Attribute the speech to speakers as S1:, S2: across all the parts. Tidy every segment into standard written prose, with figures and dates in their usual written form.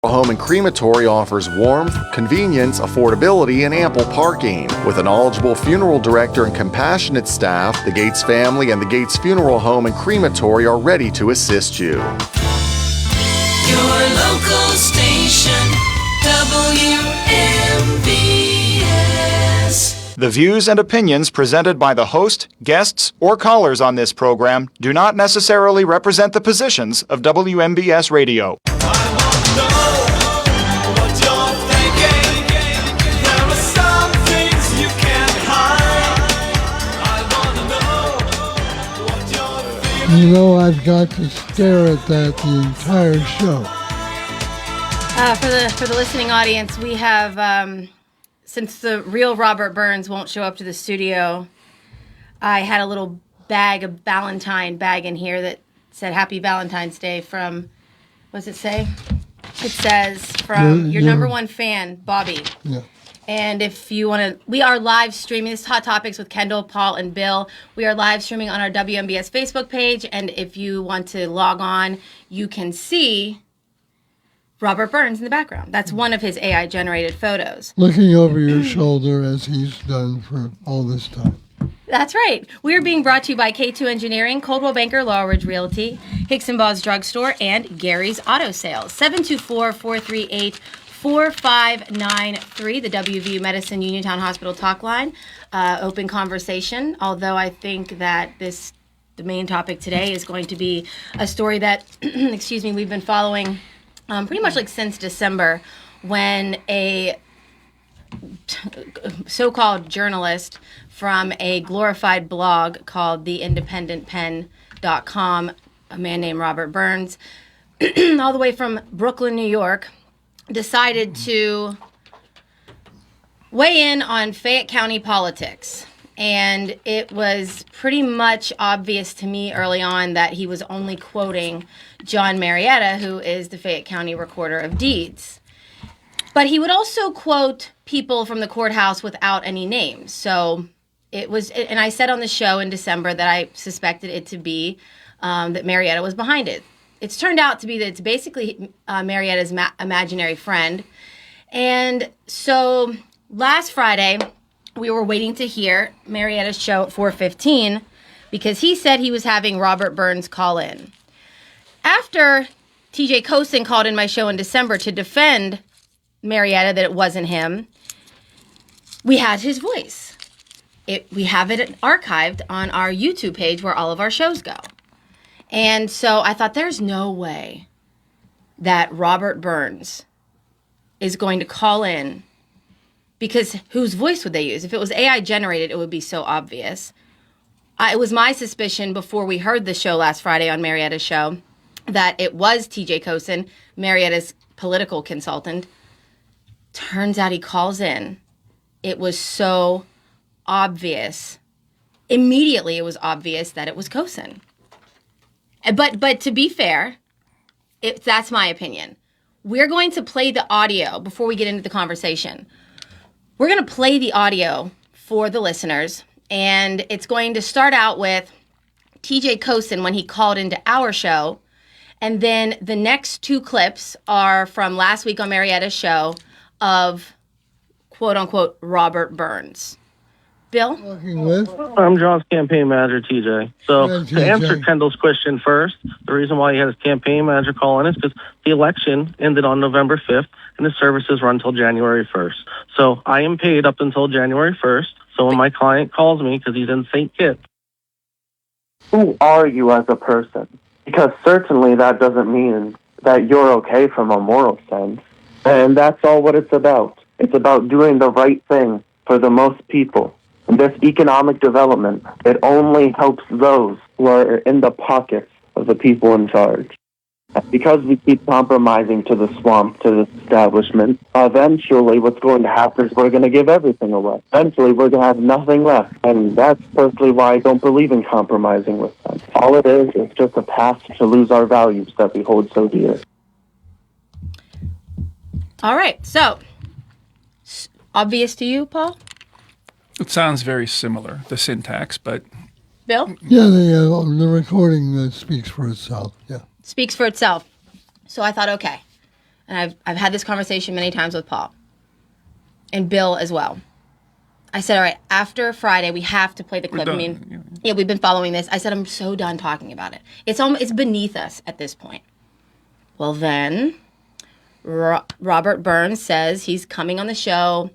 S1: Home and Crematory offers warmth, convenience, affordability, and ample parking. With a knowledgeable funeral director and compassionate staff, the Gates family and the Gates Funeral Home and Crematory are ready to assist you.
S2: Your local station, WMBS.
S3: The views and opinions presented by the host, guests, or callers on this program do not necessarily represent the positions of WMBS Radio.
S4: You know, I've got to stare at that the entire show.
S5: For the listening audience, we have, since the real Robert Burns won't show up to the studio, I had a little bag, a Valentine bag in here that said Happy Valentine's Day from, what does it say? It says from your number one fan, Bobby.
S4: Yeah.
S5: And if you want to, we are live streaming. This is Hot Topics with Kendall, Paul, and Bill. We are live streaming on our WMBS Facebook page. And if you want to log on, you can see Robert Burns in the background. That's one of his AI-generated photos.
S4: Looking over your shoulder as he's done for all this time.
S5: That's right. We're being brought to you by K2 Engineering, Coldwell Banker, Laurel Ridge Realty, Hicks & Ball's Drugstore, and Gary's Auto Sales. 724-438-4593, the WVU Medicine Uniontown Hospital talk line. Open conversation, although I think that the main topic today is going to be a story that, excuse me, we've been following pretty much like since December, when a so-called journalist from a glorified blog called theindependentpen.com, a man named Robert Burns, all the way from Brooklyn, New York, decided to weigh in on Fayette County politics. And it was pretty much obvious to me early on that he was only quoting John Marietta, who is the Fayette County Recorder of Deeds. But he would also quote people from the courthouse without any names. So it was, and I said on the show in December that I suspected it to be that Marietta was behind it. It's turned out to be that it's basically Marietta's imaginary friend. And so last Friday, we were waiting to hear Marietta's show at 4:15 because he said he was having Robert Burns call in. After TJ Cosin called in my show in December to defend Marietta that it wasn't him, we had his voice. We have it archived on our YouTube page where all of our shows go. And so I thought there's no way that Robert Burns is going to call in, because whose voice would they use? If it was AI generated, it would be so obvious. It was my suspicion before we heard the show last Friday on Marietta's show that it was TJ Cosin, Marietta's political consultant. Turns out he calls in. It was so obvious. Immediately it was obvious that it was Cosin. But to be fair, that's my opinion. We're going to play the audio before we get into the conversation. We're going to play the audio for the listeners, and it's going to start out with TJ Cosin when he called into our show, and then the next two clips are from last week on Marietta's show of quote-unquote Robert Burns. Bill?
S6: I'm John's campaign manager, TJ. So to answer Kendall's question first, the reason why he had his campaign manager call in is because the election ended on November 5th, and the services run until January 1st. So I am paid up until January 1st. So when my client calls me, because he's in St. Kitts.
S7: Who are you as a person? Because certainly that doesn't mean that you're okay from a moral sense. And that's all what it's about. It's about doing the right thing for the most people. And this economic development, it only helps those who are in the pockets of the people in charge. Because we keep compromising to the swamp, to the establishment, eventually what's going to happen is we're going to give everything away. Eventually we're going to have nothing left. And that's personally why I don't believe in compromising with them. All it is just a path to lose our values that we hold so dear.
S5: All right, so, obvious to you, Paul?
S8: It sounds very similar, the syntax, but...
S5: Bill?
S4: Yeah, the recording speaks for itself, yeah.
S5: Speaks for itself. So I thought, okay. and I've had this conversation many times with Paul and Bill as well. I said, all right, after Friday, we have to play the clip. I mean, yeah, we've been following this. I said, I'm so done talking about it. It's beneath us at this point. Well, then Robert Burns says he's coming on the show.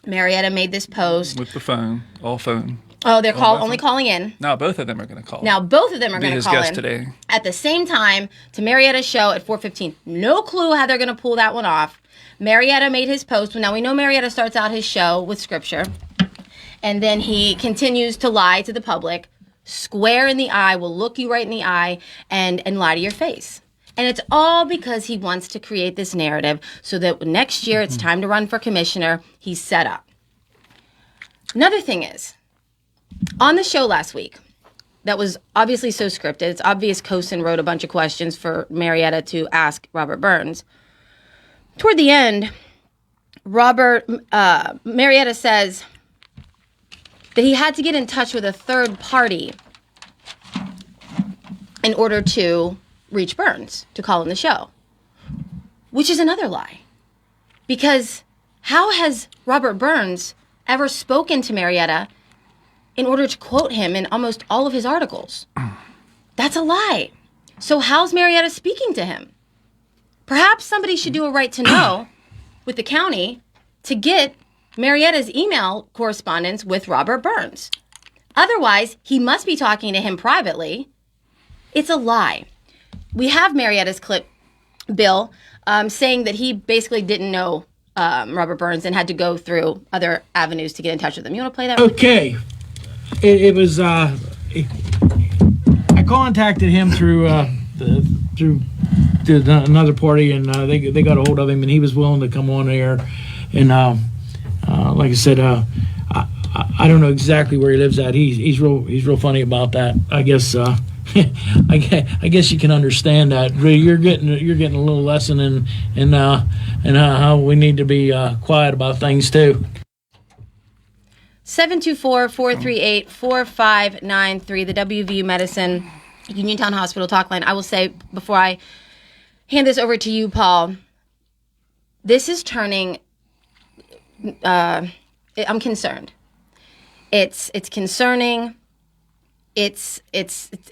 S5: Marietta made this post.
S8: With the phone, all phone.
S5: Oh, they're only calling in.
S8: No, both of them are going to call.
S5: Now, both of them are going to call
S8: his guest
S5: in
S8: today.
S5: at the same time to Marietta's show at 4:15. No clue how they're going to pull that one off. Marietta made his post. Now, we know Marietta starts out his show with scripture, and then he continues to lie to the public, square in the eye, will look you right in the eye, and lie to your face. And it's all because he wants to create this narrative so that next year it's time to run for commissioner. He's set up. Another thing is, on the show last week, that was obviously so scripted. It's obvious Cosin wrote a bunch of questions for Marietta to ask Robert Burns. Toward the end, Marietta says that he had to get in touch with a third party in order to reach Burns to call in the show, which is another lie. Because how has Robert Burns ever spoken to Marietta in order to quote him in almost all of his articles? That's a lie. So how's Marietta speaking to him? Perhaps somebody should do a right to know with the county to get Marietta's email correspondence with Robert Burns. Otherwise, he must be talking to him privately. It's a lie. We have Marietta's clip, Bill, saying that he basically didn't know Robert Burns and had to go through other avenues to get in touch with him. You want to play that?
S9: Okay. It was, I contacted him through another party, and they got a hold of him, and he was willing to come on air. And like I said, I don't know exactly where he lives at. He's real funny about that. I guess I guess you can understand that. You're getting a little lesson in how we need to be quiet about things too.
S5: 724-438-4593, the WVU Medicine Uniontown Hospital talk line. I will say before I hand this over to you, Paul, this is turning. I'm concerned. It's concerning. It's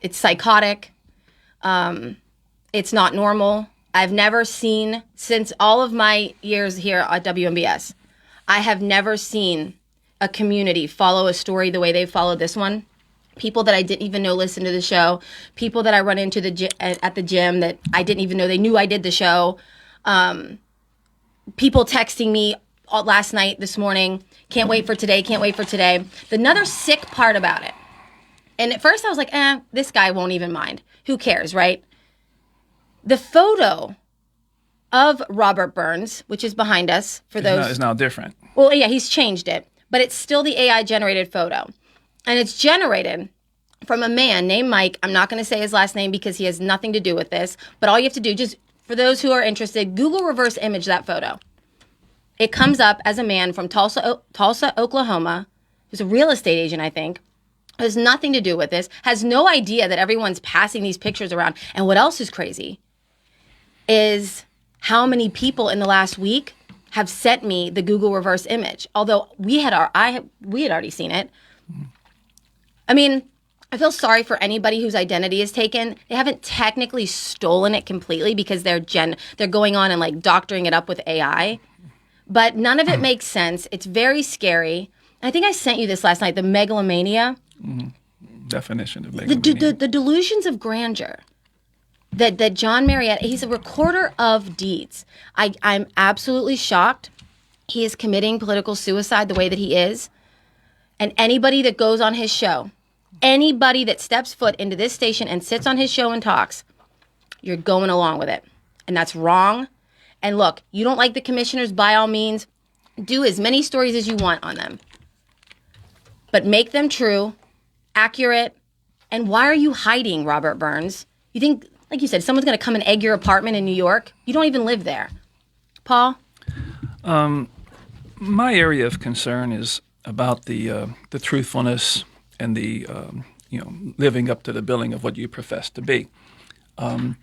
S5: psychotic. It's not normal. I've never seen, since all of my years here at WMBS, I have never seen a community follow a story the way they followed this one. People that I didn't even know listened to the show. People that I run into at the gym that I didn't even know they knew I did the show. People texting me last night, this morning, can't wait for today, can't wait for today. Another sick part about it, and at first I was like, this guy won't even mind. Who cares, right? The photo of Robert Burns, which is behind us, for those...
S8: is now different.
S5: Well, yeah, he's changed it. But it's still the AI-generated photo. And it's generated from a man named Mike. I'm not going to say his last name because he has nothing to do with this. But all you have to do, just for those who are interested, Google reverse image that photo. It comes up as a man from Tulsa, Oklahoma, who's a real estate agent, I think, has nothing to do with this, has no idea that everyone's passing these pictures around. And what else is crazy is how many people in the last week have sent me the Google reverse image. Although we had already seen it. I mean, I feel sorry for anybody whose identity is taken. They haven't technically stolen it completely because they're going on and like doctoring it up with AI. But none of it makes sense. It's very scary. I think I sent you this last night, the megalomania.
S8: Mm-hmm. Definition of megalomania.
S5: The delusions of grandeur. That John Marietta, he's a recorder of deeds. I'm absolutely shocked. He is committing political suicide the way that he is. And anybody that goes on his show, anybody that steps foot into this station and sits on his show and talks, you're going along with it. And that's wrong. And look, you don't like the commissioners, by all means, do as many stories as you want on them. But make them true, accurate. And why are you hiding, Robert Burns? You think, like you said, someone's going to come and egg your apartment in New York? You don't even live there. Paul?
S8: My area of concern is about the truthfulness and the living up to the billing of what you profess to be. I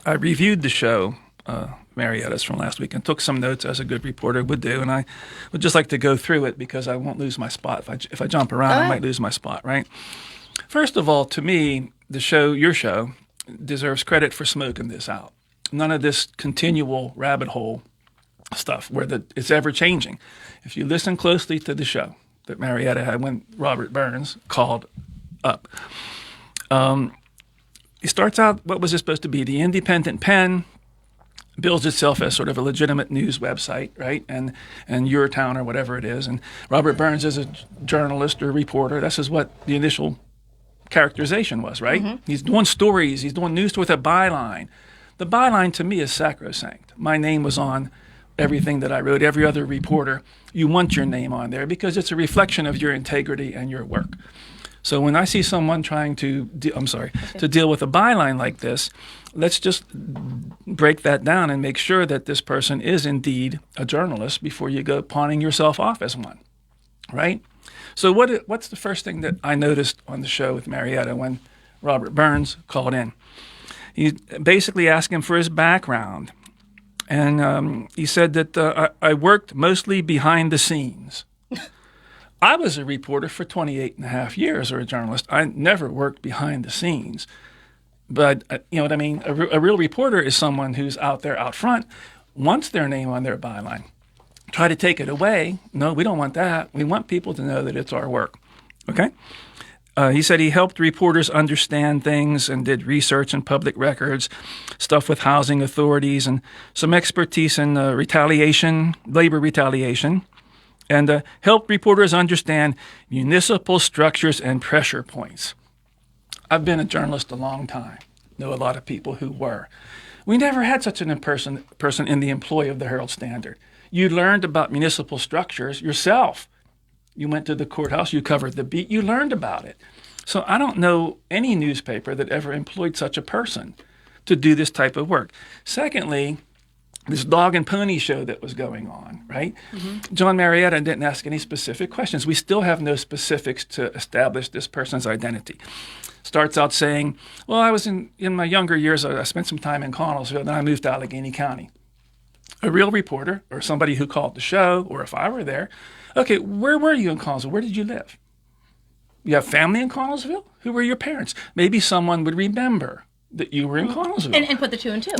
S8: reviewed the show Marietta's from last week and took some notes as a good reporter would do. And I would just like to go through it because I won't lose my spot. If I jump around, I might lose my spot, right? First of all, to me, your show, deserves credit for smoking this out. None of this continual rabbit hole stuff where it's ever changing. If you listen closely to the show that Marietta had when Robert Burns called up, he starts out, what was it supposed to be? The Independent Pen builds itself as sort of a legitimate news website, right? And Your Town or whatever it is. And Robert Burns is a journalist or reporter. This is what the initial characterization was, right? Mm-hmm. He's doing stories. He's doing news with a byline. The byline to me is sacrosanct. My name was on everything that I wrote. Every other reporter, you want your name on there because it's a reflection of your integrity and your work. So when I see someone trying to deal with a byline like this, let's just break that down and make sure that this person is indeed a journalist before you go pawning yourself off as one, right? So what's the first thing that I noticed on the show with Marietta when Robert Burns called in? He basically asked him for his background. And he said that I worked mostly behind the scenes. I was a reporter for 28 and a half years, or a journalist. I never worked behind the scenes. But you know what I mean? A real reporter is someone who's out there out front, wants their name on their byline. Try to take it away. No, we don't want that. We want people to know that it's our work. Okay? He said he helped reporters understand things and did research in public records, stuff with housing authorities, and some expertise in labor retaliation, and helped reporters understand municipal structures and pressure points. I've been a journalist a long time, know a lot of people who were. We never had such an person in the employ of the Herald Standard. You learned about municipal structures yourself. You went to the courthouse, you covered the beat, you learned about it. So I don't know any newspaper that ever employed such a person to do this type of work. Secondly, this dog and pony show that was going on, right? Mm-hmm. John Marietta didn't ask any specific questions. We still have no specifics to establish this person's identity. Starts out saying, well, I was in my younger years, I spent some time in Connellsville, then I moved to Allegheny County. A real reporter or somebody who called the show, or if I were there, okay, where were you in Connellsville? Where did you live? You have family in Connellsville? Who were your parents? Maybe someone would remember that you were in Connellsville.
S5: And put the two and two.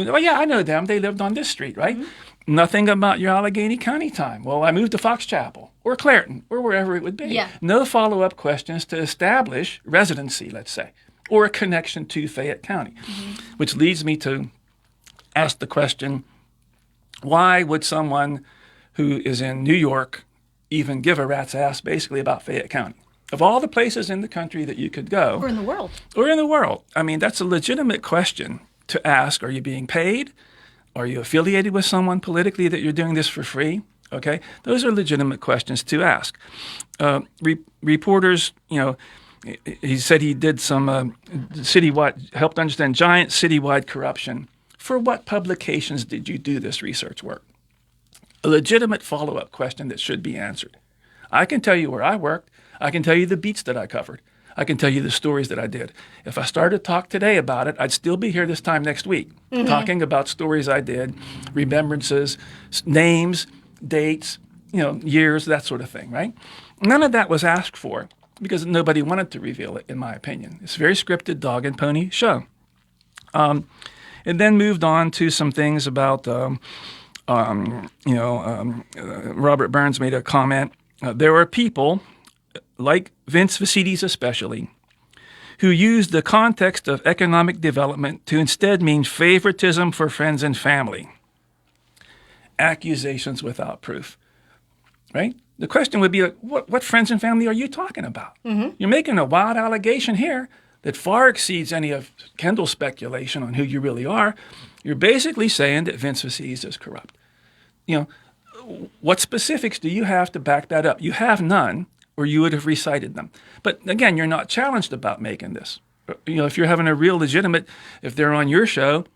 S8: Oh, yeah, I know them. They lived on this street, right? Mm-hmm. Nothing about your Allegheny County time. Well, I moved to Fox Chapel or Clairton or wherever it would be. Yeah. No follow-up questions to establish residency, let's say, or a connection to Fayette County, which leads me to ask the question, why would someone who is in New York even give a rat's ass basically about Fayette County? Of all the places in the country that you could go.
S5: Or in the world.
S8: Or in the world. I mean, that's a legitimate question to ask. Are you being paid? Are you affiliated with someone politically that you're doing this for free? Okay? Those are legitimate questions to ask. Reporters, you know, he said he did some citywide, helped understand giant citywide corruption. For what publications did you do this research work? A legitimate follow-up question that should be answered. I can tell you where I worked. I can tell you the beats that I covered. I can tell you the stories that I did. If I started to talk today about it, I'd still be here this time next week talking about stories I did, remembrances, names, dates, you know, years, that sort of thing, right? None of that was asked for because nobody wanted to reveal it, in my opinion. It's a very scripted dog and pony show. It then moved on to some things about, Robert Burns made a comment. There are people, like Vince Vicites especially, who use the context of economic development to instead mean favoritism for friends and family. Accusations without proof, right? The question would be, like, what friends and family are you talking about? Mm-hmm. You're making a wild allegation here that far exceeds any of Kendall's speculation on who you really are. You're basically saying that Vince Vicites is corrupt. You know, what specifics do you have to back that up? You have none, or you would have recited them. But again, you're not challenged about making this. You know, if you're having a real legitimate, if they're on your show,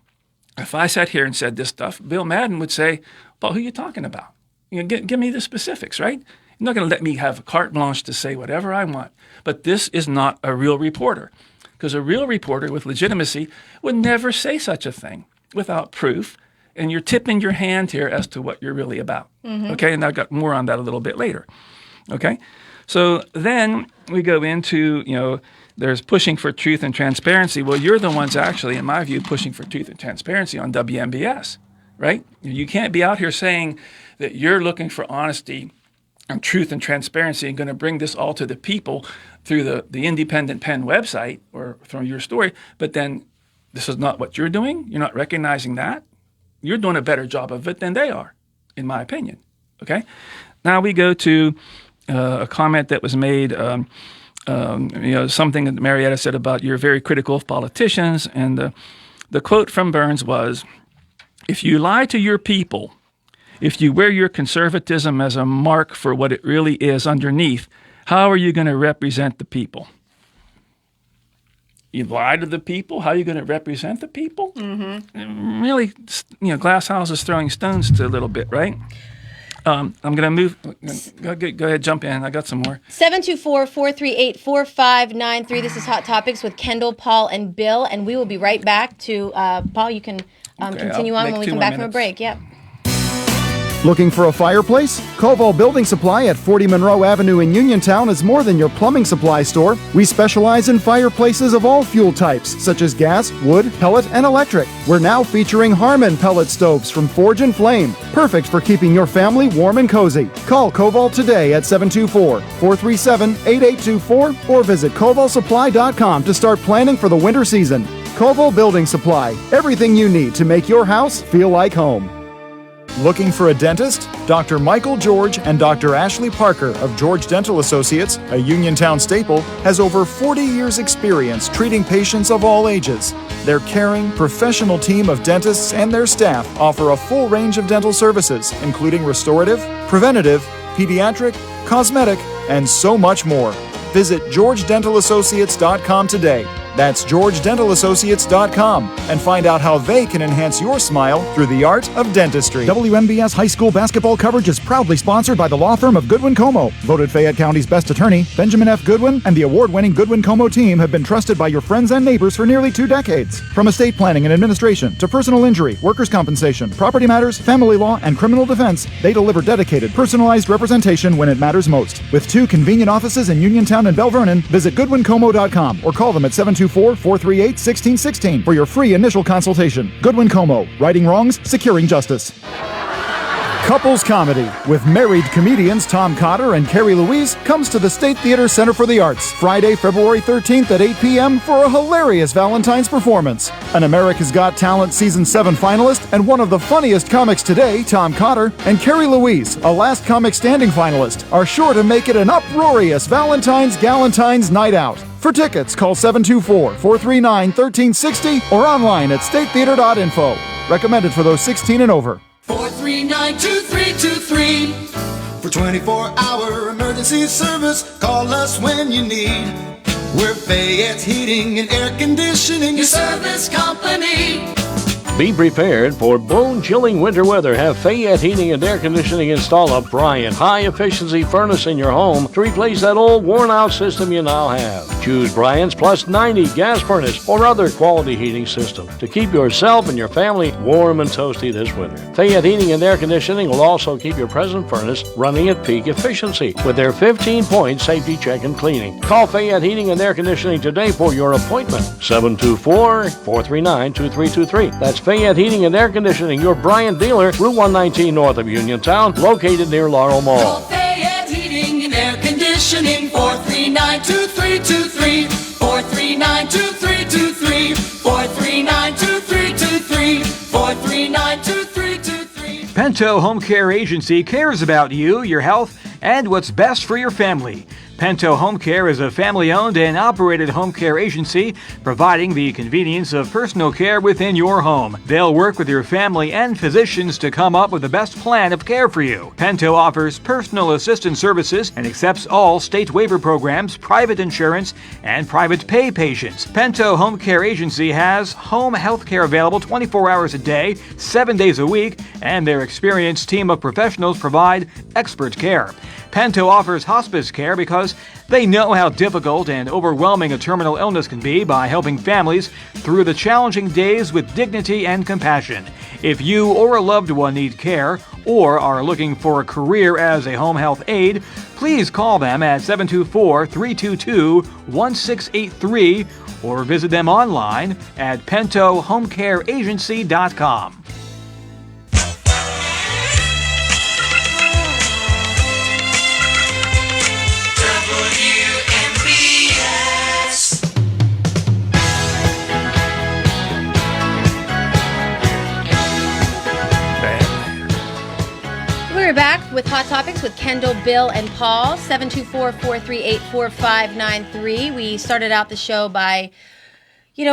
S8: if I sat here and said this stuff, Bill Madden would say, well, who are you talking about? You know, give me the specifics, right? You're not going to let me have carte blanche to say whatever I want. But this is not a real reporter, because a real reporter with legitimacy would never say such a thing without proof and you're tipping your hand here as to what you're really about. Okay, and I've got more on that a little bit later. Okay, so then we go into, there's pushing for truth and transparency. Well, you're the ones actually, in my view, pushing for truth and transparency on WMBS, right? You can't be out here saying that you're looking for honesty and truth and transparency and going to bring this all to the people through the Independent Pen website or from your story, but then this is not what you're doing. You're not recognizing that. You're doing a better job of it than they are, in my opinion. Okay? Now we go to a comment that was made, something that Marietta said about you're very critical of politicians, and the quote from Burns was, "If you lie to your people, if you wear your conservatism as a mark for what it really is underneath, how are you going to represent the people?" You lie to the people? How are you going to represent the people? Mm-hmm. Really, glass houses throwing stones to a little bit, right? I'm going to move. Go ahead, jump in. I got some more.
S5: 724-438-4593. This is Hot Topics with Kendall, Paul, and Bill, and we will be right back to Paul. You can continue on when we come back from a break. Yep.
S10: Looking for a fireplace? Koval Building Supply at 40 Monroe Avenue in Uniontown is more than your plumbing supply store. We specialize in fireplaces of all fuel types, such as gas, wood, pellet, and electric. We're now featuring Harmon pellet stoves from Forge and Flame, perfect for keeping your family warm and cozy. Call Koval today at 724-437-8824 or visit kovalsupply.com to start planning for the winter season. Koval Building Supply, everything you need to make your house feel like home.
S3: Looking for a dentist? Dr. Michael George and Dr. Ashley Parker of George Dental Associates, a Uniontown staple, has over 40 years' experience treating patients of all ages. Their caring, professional team of dentists and their staff offer a full range of dental services, including restorative, preventative, pediatric, cosmetic, and so much more. Visit georgedentalassociates.com today. That's georgedentalassociates.com and find out how they can enhance your smile through the art of dentistry.
S10: WMBS High School basketball coverage is proudly sponsored by the law firm of Goodwin Como. Voted Fayette County's best attorney, Benjamin F. Goodwin and the award-winning Goodwin Como team have been trusted by your friends and neighbors for nearly 2 decades. From estate planning and administration to personal injury, workers' compensation, property matters, family law, and criminal defense, they deliver dedicated, personalized representation when it matters most. With 2 convenient offices in Uniontown and Bell Vernon, visit goodwincomo.com or call them at 724-438-1616 for your free initial consultation. Goodwin Como, righting wrongs, securing justice. Couples Comedy with married comedians Tom Cotter and Carrie Louise comes to the State Theater Center for the Arts Friday, February 13th at 8 p.m. for a hilarious Valentine's performance. An America's Got Talent Season 7 finalist and one of the funniest comics today, Tom Cotter, and Carrie Louise, a Last Comic Standing finalist, are sure to make it an uproarious Galentine's night out. For tickets, call 724-439-1360 or online at statetheater.info. Recommended for those 16 and over.
S2: 439-2323.
S11: For 24-hour emergency service, call us when you need. We're Fayette's Heating and Air Conditioning,
S2: Your service company.
S12: Be prepared for bone-chilling winter weather. Have Fayette Heating and Air Conditioning install a Bryant high-efficiency furnace in your home to replace that old worn-out system you now have. Choose Bryant's Plus 90 gas furnace or other quality heating system to keep yourself and your family warm and toasty this winter. Fayette Heating and Air Conditioning will also keep your present furnace running at peak efficiency with their 15-point safety check and cleaning. Call Fayette Heating and Air Conditioning today for your appointment. 724-439-2323. That's Fayette Heating and Air Conditioning, your Bryant dealer, Route 119 north of Uniontown, located near Laurel Mall.
S2: Call Fayette Heating and Air Conditioning, 439-2323, 439-2323, 439-2323, 439-2323.
S13: Pento Home Care Agency cares about you, your health, and what's best for your family. Pento Home Care is a family-owned and operated home care agency providing the convenience of personal care within your home. They'll work with your family and physicians to come up with the best plan of care for you. Pento offers personal assistance services and accepts all state waiver programs, private insurance, and private pay patients. Pento Home Care Agency has home health care available 24 hours a day, 7 days a week, and their experienced team of professionals provide expert care. Pento offers hospice care because because they know how difficult and overwhelming a terminal illness can be by helping families through the challenging days with dignity and compassion. If you or a loved one need care or are looking for a career as a home health aide, please call them at 724-322-1683 or visit them online at pentohomecareagency.com.
S5: We're back with Hot Topics with Kendall, Bill, and Paul. 724-438-4593. We started out the show by,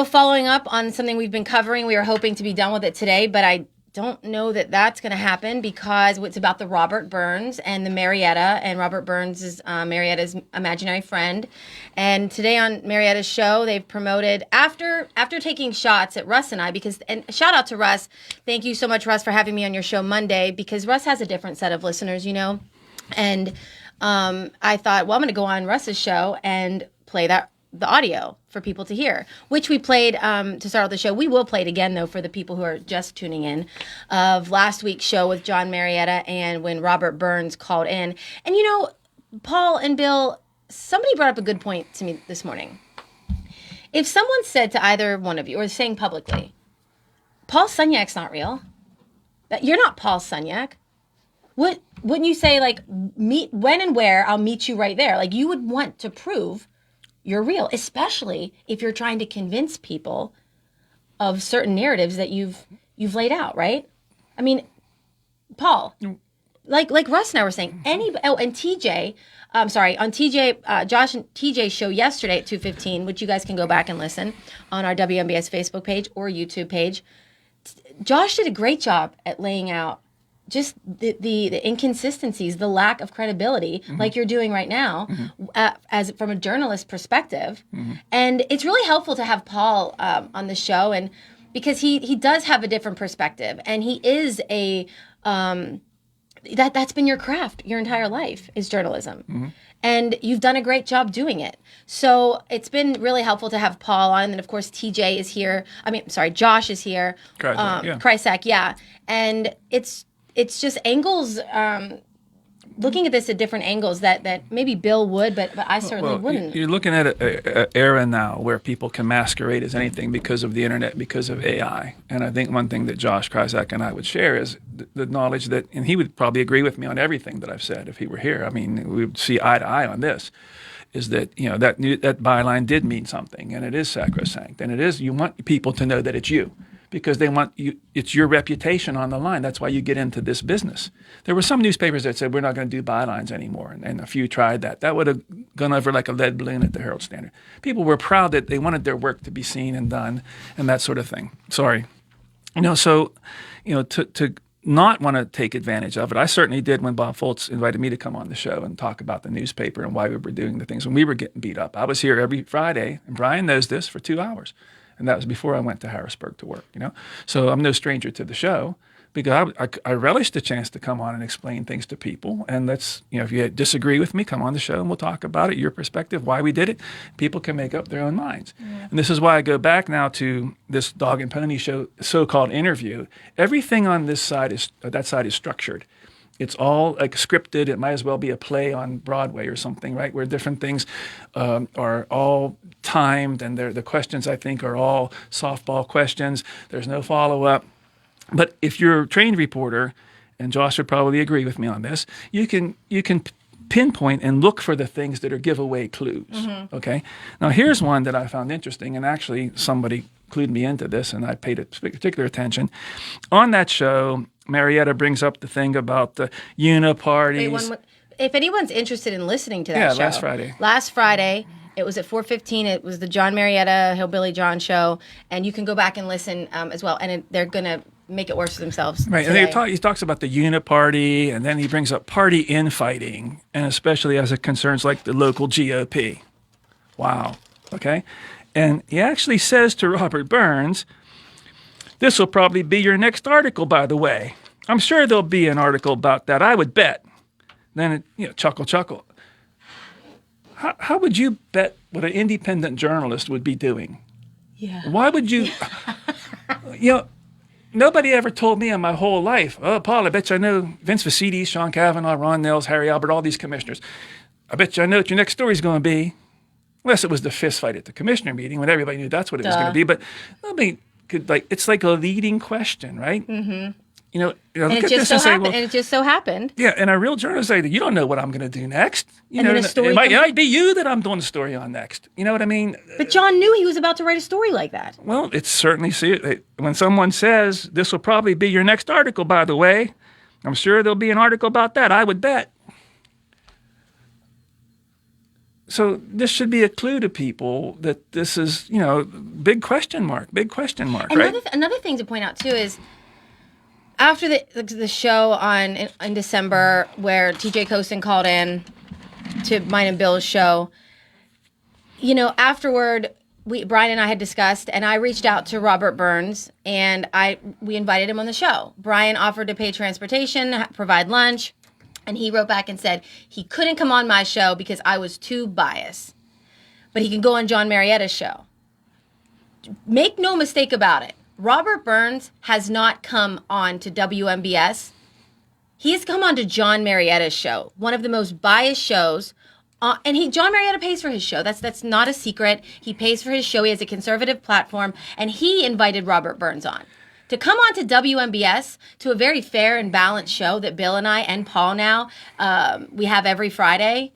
S5: following up on something we've been covering. We were hoping to be done with it today, but I don't know that that's going to happen because it's about the Robert Burns and the Marietta, and Robert Burns is Marietta's imaginary friend. And today on Marietta's show, they've promoted, after taking shots at Russ and I, and shout out to Russ. Thank you so much, Russ, for having me on your show Monday, because Russ has a different set of listeners, And I thought, well, I'm going to go on Russ's show and play the audio for people to hear, which we played to start out the show. We will play it again, though, for the people who are just tuning in, of last week's show with John Marietta and when Robert Burns called in. And, Paul and Bill, somebody brought up a good point to me this morning. If someone said to either one of you, or saying publicly, Paul Sunyak's not real, that you're not Paul Sunyak, wouldn't you say, meet when and where, I'll meet you right there? You would want to prove you're real, especially if you're trying to convince people of certain narratives that you've laid out, right? I mean, Paul, like Russ and I were saying, and TJ, on Josh and TJ's show yesterday at 2:15, which you guys can go back and listen on our WMBS Facebook page or YouTube page. Josh did a great job at laying out just the inconsistencies, the lack of credibility, like you're doing right now, as from a journalist perspective. And it's really helpful to have Paul on the show, and because he does have a different perspective, and he is that's been your craft your entire life, is journalism. And you've done a great job doing it. So it's been really helpful to have Paul on. And of course, TJ is here. Josh is here. Krysak, yeah. And it's just angles, looking at this at different angles that maybe Bill would, but I certainly wouldn't.
S8: You're looking at an era now where people can masquerade as anything because of the internet, because of AI. And I think one thing that Josh Krysak and I would share is the knowledge that, and he would probably agree with me on everything that I've said if he were here. I mean, we would see eye to eye on this. Is that that byline did mean something, and it is sacrosanct, and it is, you want people to know that it's you. Because they want you, it's your reputation on the line. That's why you get into this business. There were some newspapers that said, we're not going to do bylines anymore. And a few tried that. That would have gone over like a lead balloon at the Herald Standard. People were proud that they wanted their work to be seen and done and that sort of thing. Sorry. To not want to take advantage of it. I certainly did when Bob Foltz invited me to come on the show and talk about the newspaper and why we were doing the things when we were getting beat up. I was here every Friday, and Brian knows this, for 2 hours. And that was before I went to Harrisburg to work, So I'm no stranger to the show because I relish the chance to come on and explain things to people. And let's, if you disagree with me, come on the show and we'll talk about it, your perspective, why we did it. People can make up their own minds. Yeah. And this is why I go back now to this Dog and Pony show, so-called interview. Everything on that side is structured. It's all scripted. It might as well be a play on Broadway or something, right? Where different things are all timed, and the questions, I think, are all softball questions. There's no follow-up. But if you're a trained reporter, and Josh would probably agree with me on this, you can pinpoint and look for the things that are giveaway clues. Okay. Now here's one that I found interesting, and actually somebody clued me into this, and I paid particular attention. On that show, Marietta brings up the thing about the uniparties.
S5: If anyone's interested in listening to that show. Last Friday, it was at 4:15. It was the John Marietta Hillbilly John show, and you can go back and listen as well. And they're going to make it worse for themselves.
S8: Right,
S5: today.
S8: And he talks about the uniparty, and then he brings up party infighting, and especially as it concerns like the local GOP. Wow. Okay, and he actually says to Robert Burns, "This will probably be your next article, by the way. I'm sure there'll be an article about that. I would bet." Then chuckle. how would you bet what an independent journalist would be doing?
S5: Yeah.
S8: Why would you? Nobody ever told me in my whole life, oh, Paul, I bet you I know Vince Vecidis, Sean Kavanaugh, Ron Nels, Harry Albert, all these commissioners. I bet you I know what your next story's going to be. Unless it was the fist fight at the commissioner meeting when everybody knew that's what it was going to be. But nobody could, it's like a leading question, right?
S5: Mm-hmm.
S8: Look
S5: And
S8: at this and say, well,
S5: it just so happened.
S8: yeah, and a real journalist say that you don't know what I'm going to do next.
S5: And then a story
S8: it might be you that I'm doing the story on next. You know what I mean?
S5: But John knew he was about to write a story like that.
S8: Well, it's certainly, when someone says, this will probably be your next article, by the way, I'm sure there'll be an article about that, I would bet. So this should be a clue to people that this is, big question mark, right?
S5: Another thing to point out, too, is after the show in December where TJ Coaston called in to mine and Bill's show, afterward, Brian and I had discussed, and I reached out to Robert Burns, and we invited him on the show. Brian offered to pay transportation, provide lunch, and he wrote back and said he couldn't come on my show because I was too biased, but he can go on John Marietta's show. Make no mistake about it. Robert Burns has not come on to WMBS. He has come on to John Marietta's show, one of the most biased shows. And John Marietta pays for his show. That's not a secret. He pays for his show. He has a conservative platform, and he invited Robert Burns on to come on to WMBS, to a very fair and balanced show that Bill and I and Paul now we have every Friday.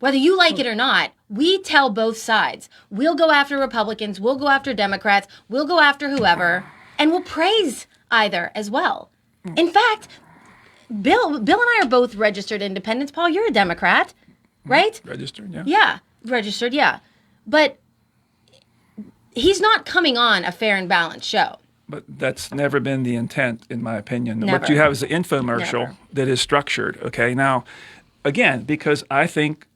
S5: Whether you like it or not, we tell both sides. We'll go after Republicans, we'll go after Democrats, we'll go after whoever, and we'll praise either as well. In fact, Bill and I are both registered independents. Paul, you're a Democrat, right?
S8: Registered, yeah.
S5: Yeah, registered, yeah. But he's not coming on a fair and balanced show.
S8: But that's never been the intent, in my opinion.
S5: Never.
S8: What you have is an infomercial that is structured. Okay, now, again, because I think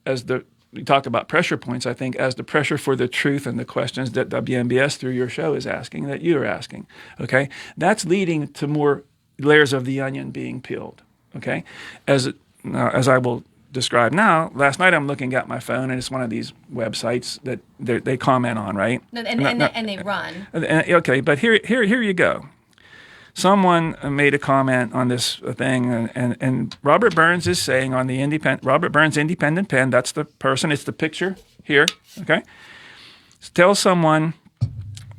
S8: we talk about pressure points, I think as the pressure for the truth and the questions that WMBS through your show is asking, that you're asking, okay, that's leading to more layers of the onion being peeled, okay? As I will describe now, last night I'm looking at my phone, and it's one of these websites that they comment on, right?
S5: And they run.
S8: Okay, but here you go. Someone made a comment on this thing, and Robert Burns is saying on the Robert Burns Independent Pen, that's the person, it's the picture here, okay? Tell someone,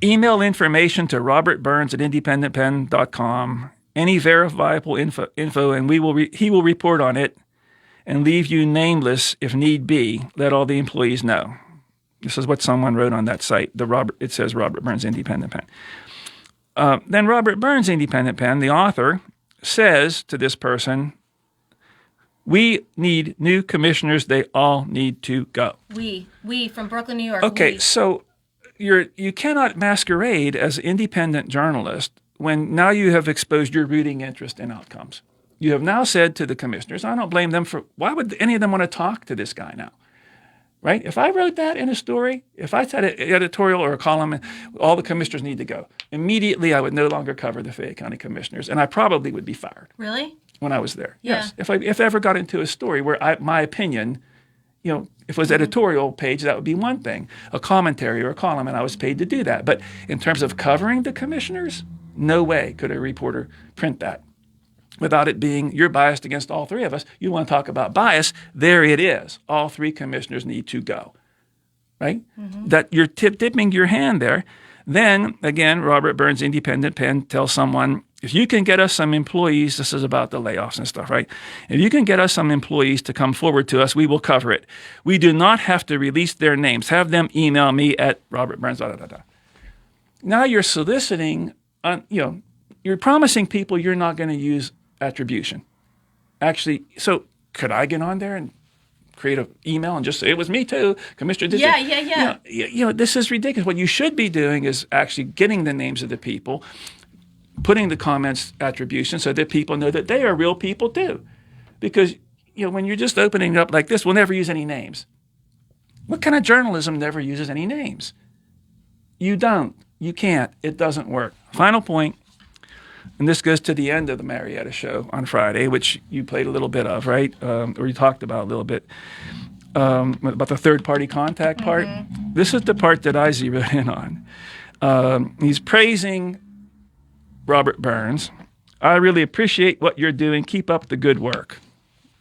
S8: email information to Robert Burns at independentpen.com, any verifiable info, and he will report on it and leave you nameless if need be. Let all the employees know. This is what someone wrote on that site. It says Robert Burns Independent Pen. Then Robert Burns Independent Pen, the author, says to this person, we need new commissioners. They all need to go.
S5: We from Brooklyn, New York.
S8: Okay, so you cannot masquerade as an independent journalist when now you have exposed your rooting interest in outcomes. You have now said to the commissioners, I don't blame them why would any of them want to talk to this guy now? Right? If I wrote that in a story, if I said an editorial or a column, all the commissioners need to go, immediately I would no longer cover the Fayette County Commissioners, and I probably would be fired.
S5: Really?
S8: When I was there.
S5: Yeah.
S8: Yes. If I ever got into a story where my opinion, if it was editorial page, that would be one thing, a commentary or a column, and I was paid to do that. But in terms of covering the commissioners, no way could a reporter print that without it being, you're biased against all three of us. You want to talk about bias, there it is. All three commissioners need to go, right? Mm-hmm. That you're tipping your hand there. Then, again, Robert Burns Independent Pen tells someone, if you can get us some employees, this is about the layoffs and stuff, right? If you can get us some employees to come forward to us, we will cover it. We do not have to release their names. Have them email me at Robert Burns, Now you're soliciting, you're promising people you're not going to use attribution. Actually, so could I get on there and create an email and just say, it was me too, Commissioner did
S5: Yeah.
S8: This is ridiculous. What you should be doing is actually getting the names of the people, putting the comments attribution so that people know that they are real people too. Because, when you're just opening it up like this, we'll never use any names. What kind of journalism never uses any names? You don't. You can't. It doesn't work. Final point. And this goes to the end of the Marietta show on Friday, which you played a little bit of, right? Or you talked about a little bit. about the third-party contact part. This is the part that I zeroed in on. He's praising Robert Burns. I really appreciate what you're doing. Keep up the good work.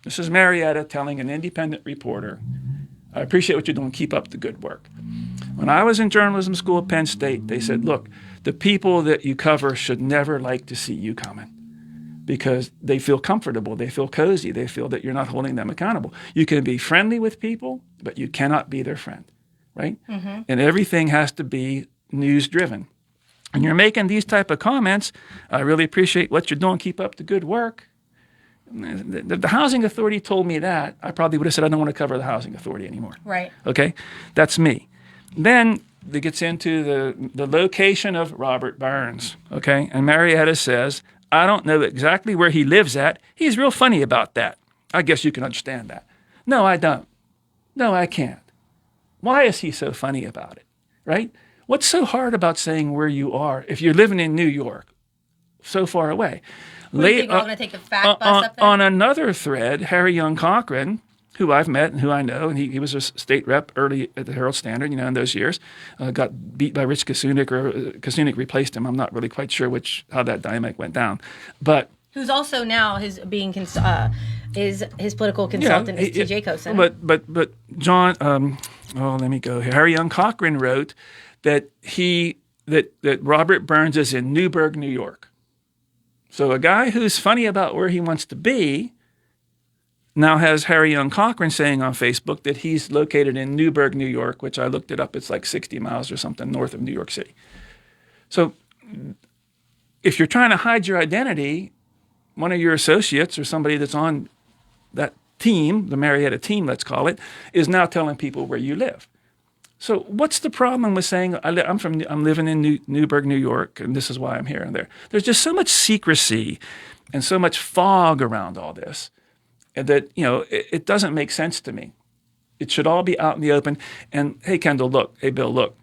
S8: This is Marietta telling an independent reporter, I appreciate what you're doing. Keep up the good work. When I was in journalism school at Penn State, they said, look, the people that you cover should never like to see you coming because they feel comfortable, they feel cozy, they feel that you're not holding them accountable. You can be friendly with people, but you cannot be their friend, right? And everything has to be news-driven. And you're making these type of comments, I really appreciate what you're doing. Keep up the good work. The Housing Authority told me that, I probably would have said, I don't want to cover the Housing Authority anymore.
S5: Right.
S8: Okay? That's me. Then it gets into the location of Robert Burns, okay? And Marietta says, I don't know exactly where he lives at. He's real funny about that. I guess you can understand that. No, I don't. No, I can't. Why is he so funny about it, right? What's so hard about saying where you are if you're living in New York, so far away?
S5: We're going to take the fat bus up there?
S8: On another thread, Harry Young Cochran, who I've met and who I know, and he was a state rep early at the Herald Standard, in those years, got beat by Rich Kasunik, or Kasunik replaced him. I'm not really quite sure how that dynamic went down. But
S5: who's also now his political consultant is T.J. Cosin.
S8: But John, let me go here. Harry Young Cochran wrote that that Robert Burns is in Newburgh, New York. So a guy who's funny about where he wants to be now has Harry Young Cochran saying on Facebook that he's located in Newburgh, New York, which I looked it up. It's like 60 miles or something north of New York City. So if you're trying to hide your identity, one of your associates or somebody that's on that team, the Marietta team, let's call it, is now telling people where you live. So what's the problem with saying I'm living in Newburgh, New York, and this is why I'm here and there? There's just so much secrecy and so much fog around all this that it doesn't make sense to me. It should all be out in the open. And hey, Kendall, look. Hey, Bill, look.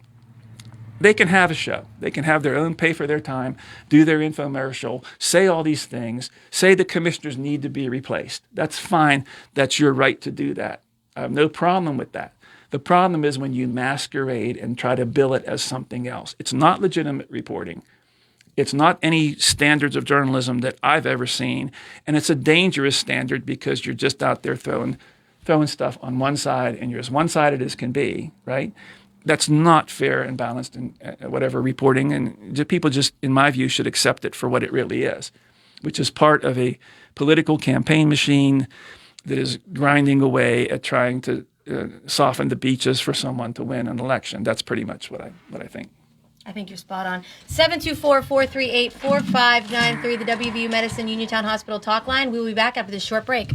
S8: They can have a show. They can have their own pay for their time, do their infomercial, say all these things, say the commissioners need to be replaced. That's fine. That's your right to do that. I have no problem with that. The problem is when you masquerade and try to bill it as something else. It's not legitimate reporting. It's not any standards of journalism that I've ever seen. And it's a dangerous standard because you're just out there throwing stuff on one side and you're as one-sided as can be, right? That's not fair and balanced in whatever reporting. And people just, in my view, should accept it for what it really is, which is part of a political campaign machine that is grinding away at trying to soften the beaches for someone to win an election. That's pretty much what I think.
S5: I think you're spot on. 724-438-4593, the WVU Medicine Uniontown Hospital talk line. We will be back after this short break.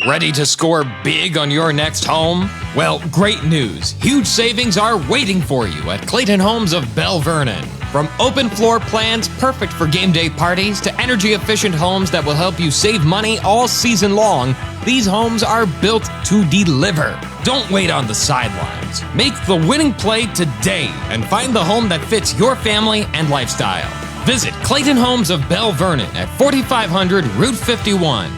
S14: Ready to score big on your next home? Well, great news. Huge savings are waiting for you at Clayton Homes of Bell Vernon. From open floor plans perfect for game day parties to energy-efficient homes that will help you save money all season long, these homes are built to deliver. Don't wait on the sidelines. Make the winning play today and find the home that fits your family and lifestyle. Visit Clayton Homes of Bell Vernon at 4500 Route 51.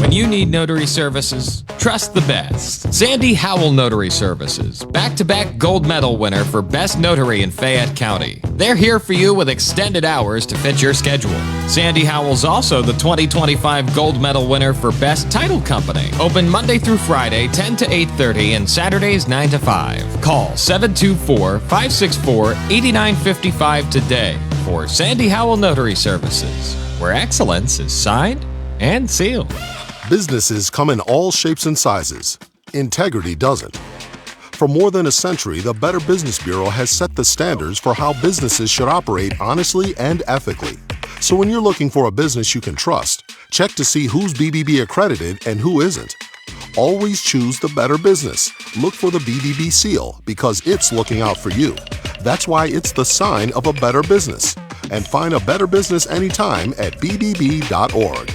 S14: When you need notary services, trust the best. Sandy Howell Notary Services, back-to-back gold medal winner for Best Notary in Fayette County. They're here for you with extended hours to fit your schedule. Sandy Howell's also the 2025 gold medal winner for Best Title Company. Open Monday through Friday, 10 to 8:30, and Saturdays, 9 to 5. Call 724-564-8955 today for Sandy Howell Notary Services, where excellence is signed and sealed.
S15: Businesses come in all shapes and sizes. Integrity doesn't. For more than a century, the Better Business Bureau has set the standards for how businesses should operate honestly and ethically. So when you're looking for a business you can trust, check to see who's BBB accredited and who isn't. Always choose the Better Business. Look for the BBB seal because it's looking out for you. That's why it's the sign of a better business. And find a better business anytime at bbb.org.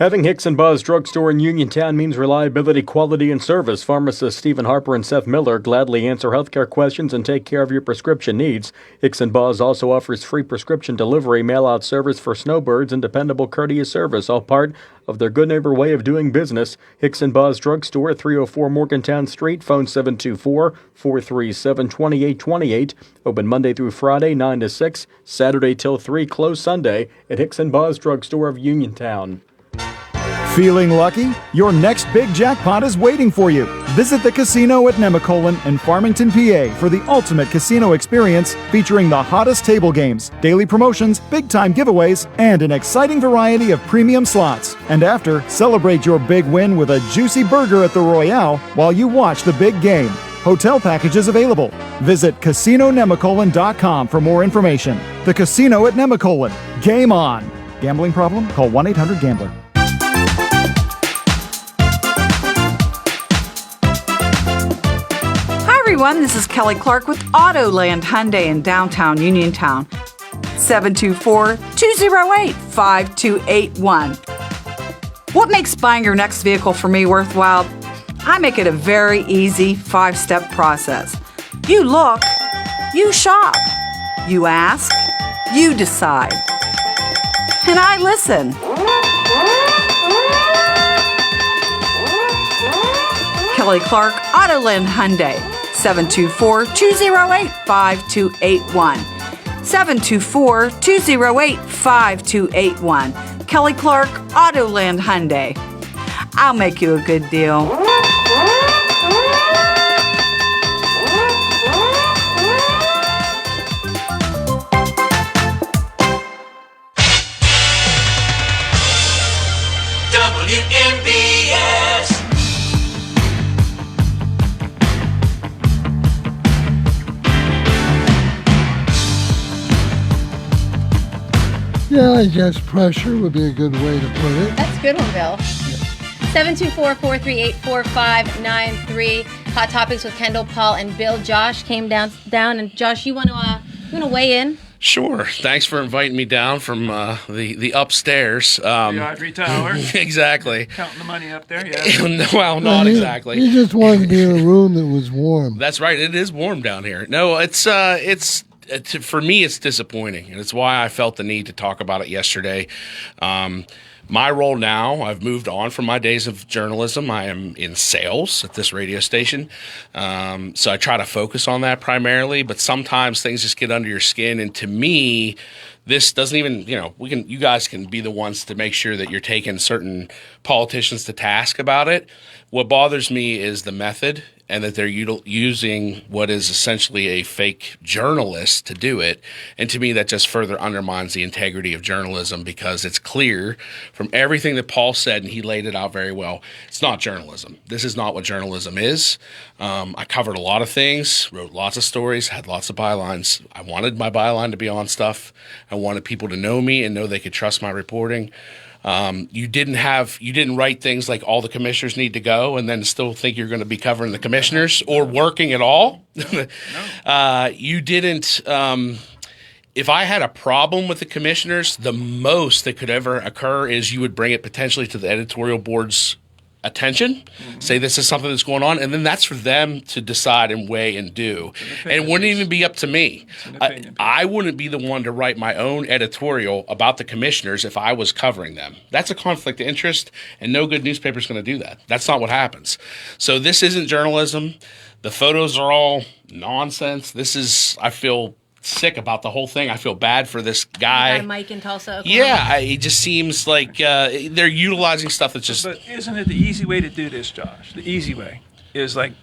S16: Having Hicks and Buzz Drugstore in Uniontown means reliability, quality, and service. Pharmacists Stephen Harper and Seth Miller gladly answer healthcare questions and take care of your prescription needs. Hicks and Buzz also offers free prescription delivery, mail-out service for snowbirds, and dependable courteous service, all part of their good neighbor way of doing business. Hicks and Buzz Drugstore, 304 Morgantown Street, phone 724-437-2828. Open Monday through Friday, 9 to 6, Saturday till 3, closed Sunday at Hicks and Buzz Drugstore of Uniontown.
S3: Feeling lucky? Your next big jackpot is waiting for you. Visit the casino at Nemacolin in Farmington, PA for the ultimate casino experience featuring the hottest table games, daily promotions, big-time giveaways, and an exciting variety of premium slots. And after, celebrate your big win with a juicy burger at the Royale while you watch the big game. Hotel packages available. Visit CasinoNemacolin.com for more information. The Casino at Nemacolin. Game on. Gambling problem? Call 1-800-GAMBLER.
S17: Everyone, this is Kelly Clark with Autoland Hyundai in downtown Uniontown. 724-208-5281. What makes buying your next vehicle for me worthwhile? I make it a very easy 5-step process. You look, you shop, you ask, you decide. And I listen. Kelly Clark, Autoland Hyundai. 724-208-5281. 724-208-5281. Kelly Clark, Autoland Hyundai. I'll make you a good deal.
S2: WMBS.
S4: Yeah, I guess pressure would be a good way to put it.
S5: That's a good one, Bill. 724-438-4593. Hot Topics with Kendall, Paul, and Bill. Josh came down, and Josh, you want to weigh in?
S18: Sure. Thanks for inviting me down from the upstairs.
S8: The ivory tower.
S18: Exactly.
S8: Counting the money up there, yeah.
S18: Well, not exactly.
S4: You just wanted to be in a room that was warm.
S18: That's right. It is warm down here. No, it's for me, it's disappointing, and it's why I felt the need to talk about it yesterday. My role now, I've moved on from my days of journalism. I am in sales at this radio station. So I try to focus on that primarily, but sometimes things just get under your skin. And to me, this doesn't even, you guys can be the ones to make sure that you're taking certain politicians to task about it. What bothers me is the method, and that they're using what is essentially a fake journalist to do it. And to me, that just further undermines the integrity of journalism, because it's clear from everything that Paul said, and he laid it out very well, it's not journalism. This is not what journalism is. I covered a lot of things, wrote lots of stories, had lots of bylines. I wanted my byline to be on stuff. I wanted people to know me and know they could trust my reporting. You didn't write things like all the commissioners need to go and then still think you're going to be covering the commissioners or working at all. You didn't. If I had a problem with the commissioners, the most that could ever occur is you would bring it potentially to the editorial board's attention, say this is something that's going on, and then that's for them to decide and weigh and do. And it wouldn't even be up to me. I wouldn't be the one to write my own editorial about the commissioners if I was covering them. That's a conflict of interest, and no good newspaper is going to do that. That's not what happens. So this isn't journalism. The photos are all nonsense. This is, I feel sick about the whole thing. I feel bad for this guy.
S5: Mike in Tulsa.
S18: Yeah, it just seems like they're utilizing stuff that's just...
S8: But isn't it the easy way to do this, Josh? The easy way is like,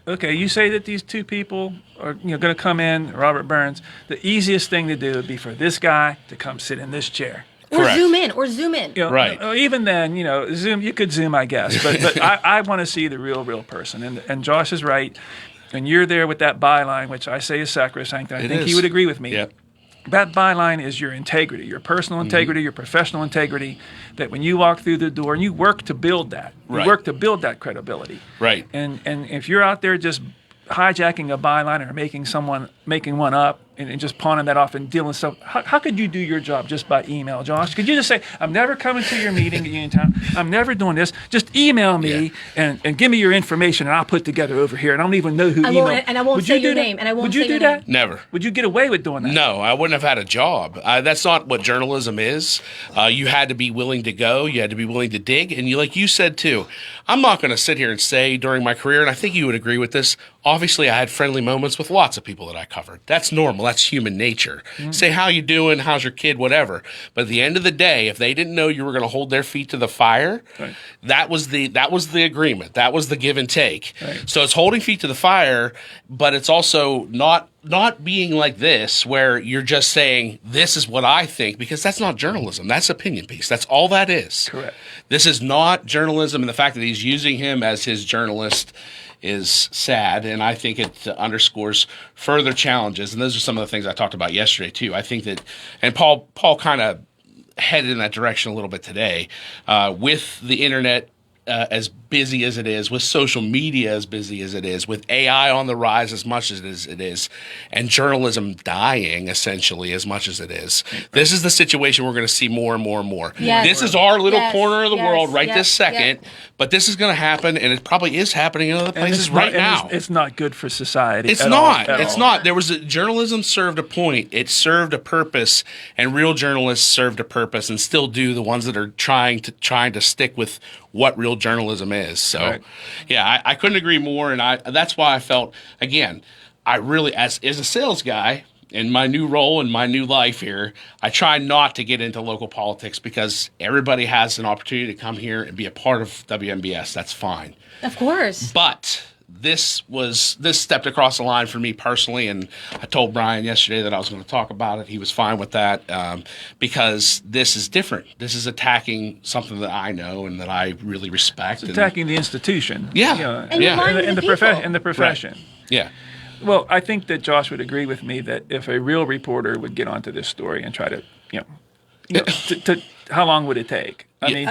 S8: okay, you say that these two people are going to come in, Robert Burns. The easiest thing to do would be for this guy to come sit in this chair.
S5: Or zoom in.
S18: Right.
S8: Even then, Zoom. You could Zoom, I guess, but I want to see the real person. And Josh is right. And you're there with that byline, which I say is sacrosanct. I think he would agree with me.
S18: Yep.
S8: That byline is your integrity, your personal integrity, your professional integrity, that when you walk through the door, and you work to build that. You work to build that credibility.
S18: Right.
S8: And if you're out there just hijacking a byline or making one up, and just pawning that off and dealing with stuff. How could you do your job just by email, Josh? Could you just say, I'm never coming to your meeting at Uniontown. I'm never doing this. Just email me and give me your information, and I'll put together over here. And I don't even know who emailed.
S5: And I won't say your name. And I won't
S8: Would you
S5: say
S8: do
S5: your
S8: that?
S5: name.
S18: Never.
S8: Would you get away with doing that?
S18: No, I wouldn't have had a job. That's not what journalism is. You had to be willing to go. You had to be willing to dig. And like you said, too, I'm not going to sit here and say during my career, and I think you would agree with this, obviously I had friendly moments with lots of people that I covered. That's normal. That's human nature. Say, how you doing? How's your kid? Whatever. But at the end of the day, if they didn't know you were going to hold their feet to the fire, that was the agreement. That was the give and take.
S8: Right.
S18: So it's holding feet to the fire, but it's also not being like this where you're just saying, this is what I think, because that's not journalism. That's opinion piece. That's all that is.
S8: Correct.
S18: This is not journalism, and the fact that he's using him as his journalist is sad, and I think it underscores further challenges. And those are some of the things I talked about yesterday, too. I think that, and Paul kind of headed in that direction a little bit today, with the internet as busy as it is, with social media as busy as it is, with AI on the rise as much as it is, and journalism dying essentially as much as it is. This is the situation we're going to see more and more and more.
S5: Yes.
S18: This is our little
S5: Yes.
S18: corner of the
S5: Yes.
S18: world right
S5: Yes.
S18: this second, but this is going to happen, and it probably is happening in other
S8: And
S18: places
S8: it's not-
S18: right
S8: and
S18: now.
S8: It's not good for society.
S18: It's
S8: at
S18: not.
S8: all, at
S18: It's
S8: all.
S18: not. There was journalism served a point. It served a purpose, and real journalists served a purpose, and still do. The ones that are trying to stick with what real journalism is. So,
S8: Right.
S18: yeah, I couldn't agree more, and that's why I felt, again, I really, as a sales guy in my new role in my new life here, I try not to get into local politics because everybody has an opportunity to come here and be a part of WMBS. That's fine.
S5: Of course.
S18: But this stepped across the line for me personally, and I told Brian yesterday that I was going to talk about it. He was fine with that because this is different. This is attacking something that I know and that I really respect.
S8: It's attacking the institution.
S18: Yeah.
S8: You know,
S5: And you're lying to the people.
S8: and the profession.
S18: Right. Yeah.
S8: Well, I think that Josh would agree with me that if a real reporter would get onto this story and try to, how long would it take? I mean,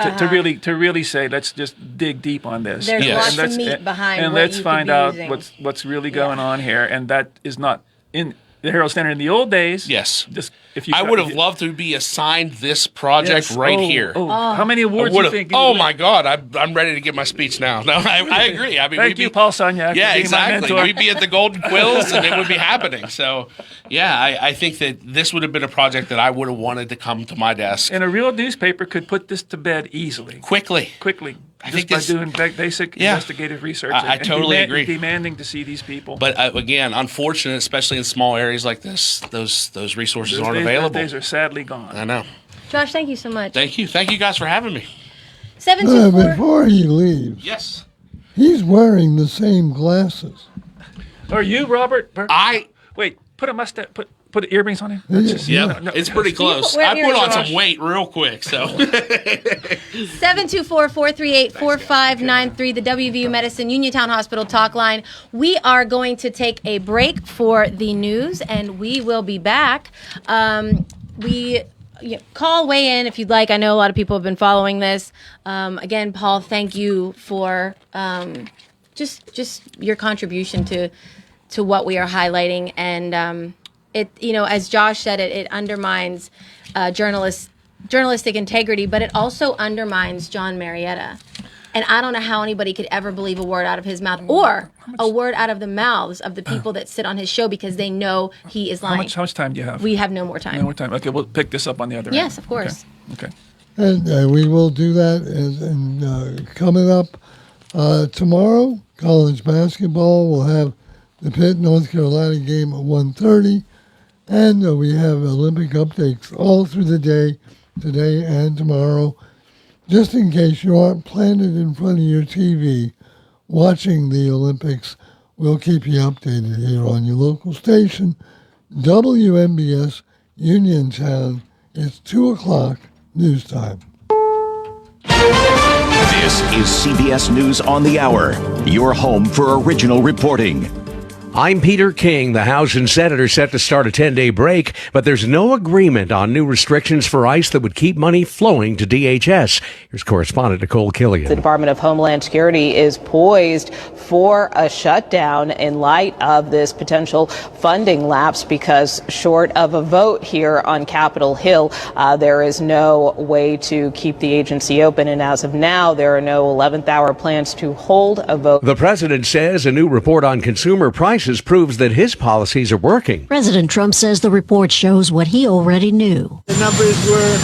S8: to really say, let's just dig deep on this.
S5: There's
S18: Yes.
S5: lots of meat behind
S8: and
S5: what
S8: let's
S5: you could
S8: find
S5: be
S8: out
S5: using.
S8: what's really going on here, and that is not in the Herald Standard in the old days.
S18: Yes.
S8: Just if you,
S18: I would have loved to be assigned this project right here.
S8: How many awards do you think?
S18: Oh my God, I'm ready to give my speech now. No, I agree. I mean,
S8: Thank you, Paul Sonyak.
S18: Yeah,
S8: for being my
S18: exactly.
S8: mentor.
S18: We'd be at the Golden Quills, and it would be happening. So, yeah, I think that this would have been a project that I would have wanted to come to my desk.
S8: And a real newspaper could put this to bed easily,
S18: Quickly.
S8: just
S18: think
S8: by
S18: this-
S8: doing basic investigative research.
S18: I
S8: and
S18: totally agree.
S8: Demanding to see these people.
S18: But again, unfortunate, especially in small areas like this, those resources
S8: Those
S18: aren't
S8: days,
S18: available.
S8: Those days are sadly gone.
S18: I know.
S5: Josh, thank you so much.
S18: Thank you guys for having me.
S5: 724.
S4: Before he leaves,
S18: Yes.
S4: he's wearing the same glasses.
S8: Are you, Robert? Wait. Put a mustache. Put earrings on him. Let's just-
S18: Yep,
S8: no,
S18: it's pretty close.
S5: Where
S18: I put
S5: ears,
S18: on
S5: Josh?
S18: some weight real quick, so.
S5: 724-438-4593, the WVU Medicine Uniontown Hospital talk line. We are going to take a break for the news, and we will be back. Call, weigh in if you'd like. I know a lot of people have been following this. Again, Paul, thank you for just your contribution to what we are highlighting, and it, as Josh said, it undermines journalistic integrity, but it also undermines John Marietta. And I don't know how anybody could ever believe a word out of his mouth or a word out of the mouths of the people that sit on his show because they know he is lying.
S8: How much time do you have?
S5: We have no more time.
S8: No more time. Okay, we'll pick this up on the other end.
S5: Yes, of course.
S8: Okay.
S4: And we will do that. And coming up tomorrow, college basketball will have the Pitt, North Carolina game at 1:30. And we have Olympic updates all through the day, today and tomorrow. Just in case you aren't planted in front of your TV watching the Olympics, we'll keep you updated here on your local station, WMBS Uniontown. It's 2 o'clock news time.
S19: This is CBS News on the Hour, your home for original reporting.
S12: I'm Peter King. The House and Senate are set to start a 10-day break, but there's no agreement on new restrictions for ICE that would keep money flowing to DHS. Here's correspondent Nicole Killian.
S19: The Department of Homeland Security is poised for a shutdown in light of this potential funding lapse because short of a vote here on Capitol Hill, there is no way to keep the agency open. And as of now, there are no 11th hour plans to hold a vote.
S12: The president says a new report on consumer prices proves that his policies are working.
S20: President Trump says the report shows what he already knew.
S21: The numbers were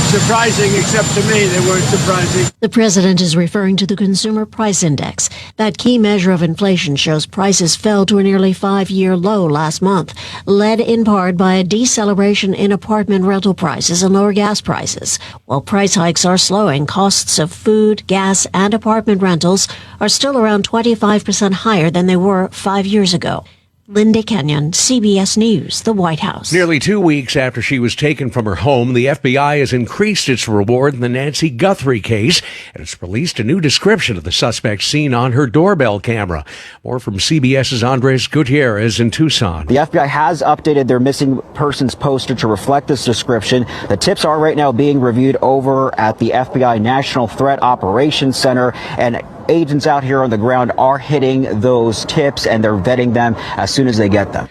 S21: surprising, except to me, they weren't surprising.
S20: The president is referring to the Consumer Price Index. That key measure of inflation shows prices fell to a nearly 5-year low last month, led in part by a deceleration in apartment rental prices and lower gas prices. While price hikes are slowing, costs of food, gas, and apartment rentals are still around 25% higher than they were 5 years ago. Linda Kenyon, CBS News, the White House.
S12: Nearly 2 weeks after she was taken from her home, the FBI has increased its reward in the Nancy Guthrie case, and it's released a new description of the suspect seen on her doorbell camera. More from CBS's Andres Gutierrez in Tucson.
S22: The FBI has updated their missing persons poster to reflect this description. The tips are right now being reviewed over at the FBI National Threat Operations Center, and agents out here on the ground are hitting those tips and they're vetting them as soon as they get them.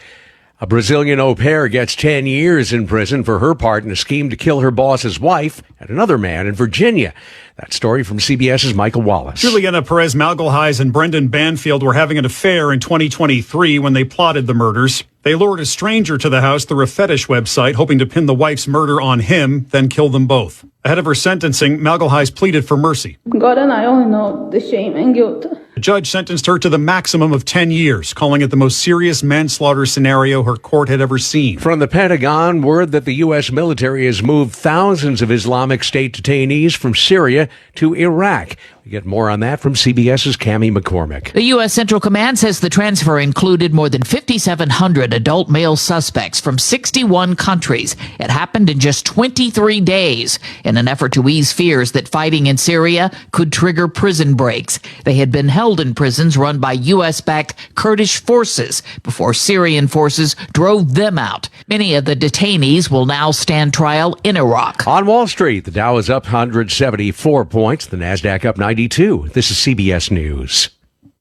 S12: A Brazilian au pair gets 10 years in prison for her part in a scheme to kill her boss's wife and another man in Virginia. That story from CBS's Michael Wallace.
S3: Juliana Perez Malgalhais and Brendan Banfield were having an affair in 2023 when they plotted the murders. They lured a stranger to the house through a fetish website, hoping to pin the wife's murder on him, then kill them both. Ahead of her sentencing, Malgalhais pleaded for mercy.
S23: God and I only know the shame and guilt.
S3: The judge sentenced her to the maximum of 10 years, calling it the most serious manslaughter scenario her court had ever seen.
S12: From the Pentagon, word that the U.S. military has moved thousands of Islamic State detainees from Syria to Iraq. We get more on that from CBS's Cammie McCormick.
S24: The U.S. Central Command says the transfer included more than 5,700 adult male suspects from 61 countries. It happened in just 23 days in an effort to ease fears that fighting in Syria could trigger prison breaks. They had been held in prisons run by U.S.-backed Kurdish forces before Syrian forces drove them out. Many of the detainees will now stand trial in Iraq.
S12: On Wall Street, the Dow is up 174 points, the Nasdaq up 92. This is CBS News.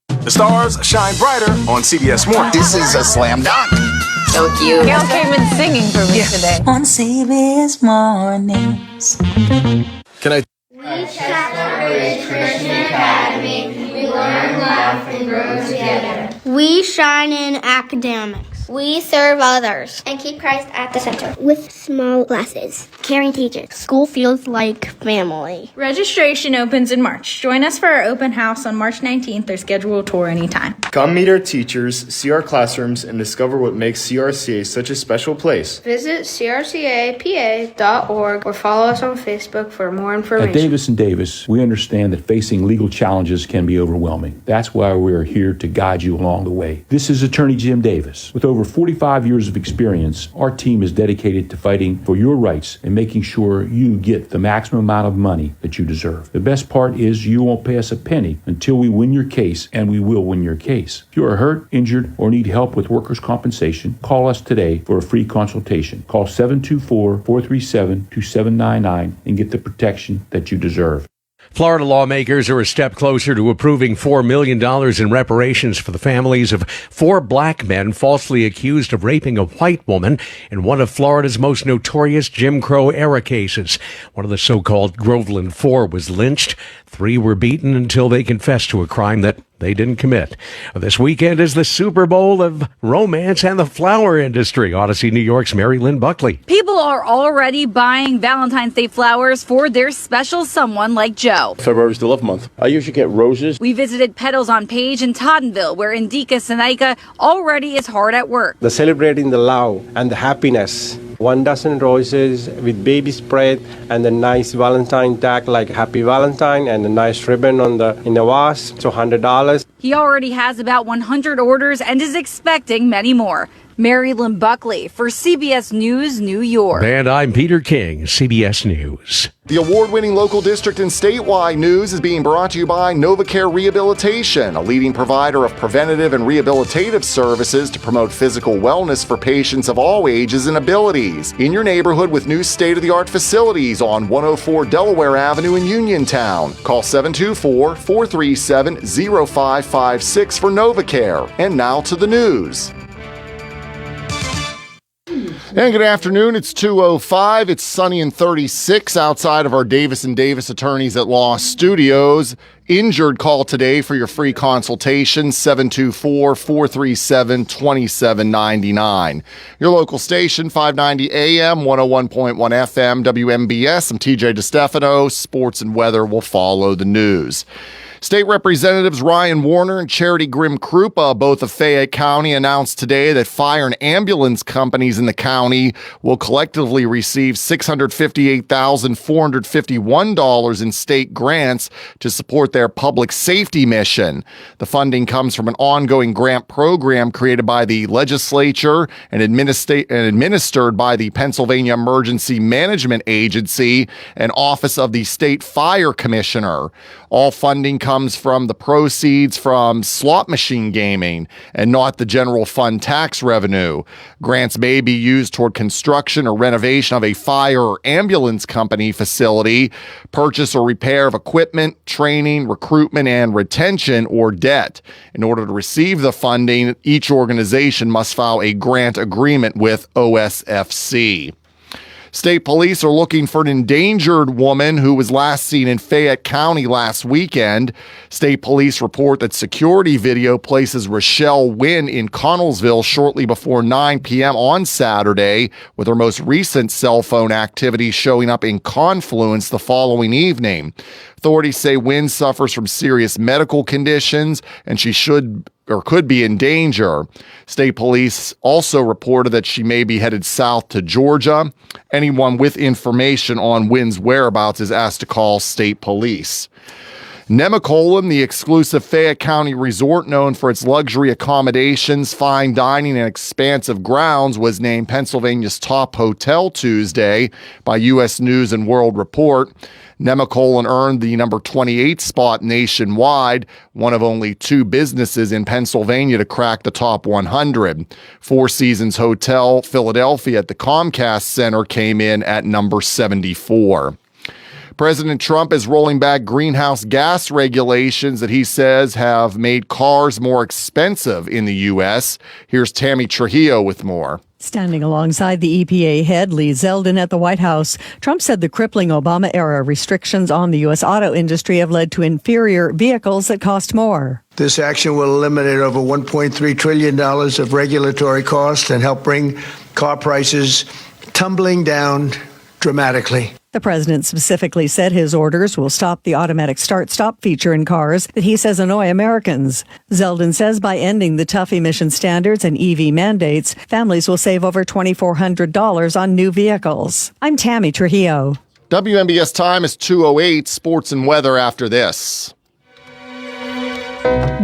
S25: The stars shine brighter on CBS Morning.
S26: This is a slam dunk.
S27: So cute. Gail came in singing for me today.
S28: On CBS Mornings.
S25: Can I?
S29: We Chestnut Ridge Christian Academy. We learn, laugh, and grow together.
S30: We shine in academics.
S29: We serve others and keep Christ at the center.
S30: With small classes.
S29: Caring teachers.
S30: School feels like family.
S31: Registration opens in March. Join us for our open house on March 19th or schedule a tour anytime.
S32: Come meet our teachers, see our classrooms, and discover what makes CRCA such a special place.
S29: Visit crcapa.org or follow us on Facebook for more information.
S33: At Davis & Davis, we understand that facing legal challenges can be overwhelming. That's why we are here to guide you along the way. This is Attorney Jim Davis. With over 45 years of experience, our team is dedicated to fighting for your rights and making sure you get the maximum amount of money that you deserve. The best part is you won't pay us a penny until we win your case, and we will win your case. If you are hurt, injured, or need help with workers' compensation, call us today for a free consultation. Call 724-437-2799 and get the protection that you deserve.
S12: Florida lawmakers are a step closer to approving $4 million in reparations for the families of 4 black men falsely accused of raping a white woman in one of Florida's most notorious Jim Crow-era cases. One of the so-called Groveland Four was lynched. 3 were beaten until they confessed to a crime that they didn't commit. This weekend is the Super Bowl of romance and the flower industry. Odyssey New York's Mary Lynn Buckley.
S34: People are already buying Valentine's Day flowers for their special someone like Joe.
S35: February is the love month. I usually get roses.
S34: We visited Petals on Page in Tottenville, where Indika Seneca already is hard at work.
S36: The celebrating the love and the happiness. 1 dozen roses with baby spread and a nice Valentine tag like Happy Valentine and a nice ribbon in the vase. So $100.
S34: He already has about 100 orders and is expecting many more. Marilyn Buckley for CBS News, New York.
S1: And I'm Peter King, CBS News.
S2: The award-winning local district and statewide news is being brought to you by NovaCare Rehabilitation, a leading provider of preventative and rehabilitative services to promote physical wellness for patients of all ages and abilities. In your neighborhood with new state-of-the-art facilities on 104 Delaware Avenue in Uniontown. Call 724-437-0556 for NovaCare. And now to the news. And good afternoon. It's 2:05. It's sunny and 36 outside of our Davis & Davis Attorneys at Law studios. Injured call today for your free consultation, 724-437-2799. Your local station, 590 AM, 101.1 FM, WMBS. I'm TJ DeStefano. Sports and weather will follow the news. State Representatives Ryan Warner and Charity Grimm Krupa, both of Fayette County, announced today that fire and ambulance companies in the county will collectively receive $658,451 in state grants to support their public safety mission. The funding comes from an ongoing grant program created by the legislature and administered by the Pennsylvania Emergency Management Agency and Office of the State Fire Commissioner. All funding comes from the proceeds from slot machine gaming and not the general fund tax revenue. Grants may be used toward construction or renovation of a fire or ambulance company facility, purchase or repair of equipment, training, recruitment, and retention, or debt. In order to receive the funding, each organization must file a grant agreement with OSFC. State police are looking for an endangered woman who was last seen in Fayette County last weekend. State police report that security video places Rochelle Wynn in Connellsville shortly before 9 p.m. on Saturday, with her most recent cell phone activity showing up in Confluence the following evening. Authorities say Wynn suffers from serious medical conditions and she could be in danger. State police also reported that she may be headed south to Georgia. Anyone with information on Wynn's whereabouts is asked to call state police. Nemacolin, the exclusive Fayette County resort known for its luxury accommodations, fine dining, and expansive grounds, was named Pennsylvania's top hotel Tuesday by U.S. News and World Report. Nemacolin earned the number 28 spot nationwide, one of only two businesses in Pennsylvania to crack the top 100. Four Seasons Hotel Philadelphia at the Comcast Center came in at number 74. President Trump is rolling back greenhouse gas regulations that he says have made cars more expensive in the U.S. Here's Tammy Trujillo with more.
S5: Standing alongside the EPA head, Lee Zeldin, at the White House, Trump said the crippling Obama-era restrictions on the U.S. auto industry have led to inferior vehicles that cost more.
S21: This action will eliminate over $1.3 trillion of regulatory costs and help bring car prices tumbling down dramatically.
S5: The president specifically said his orders will stop the automatic start-stop feature in cars that he says annoy Americans. Zeldin says by ending the tough emission standards and EV mandates, families will save over $2,400 on new vehicles. I'm Tammy Trujillo.
S2: WMBS time is 2:08. Sports and weather after this.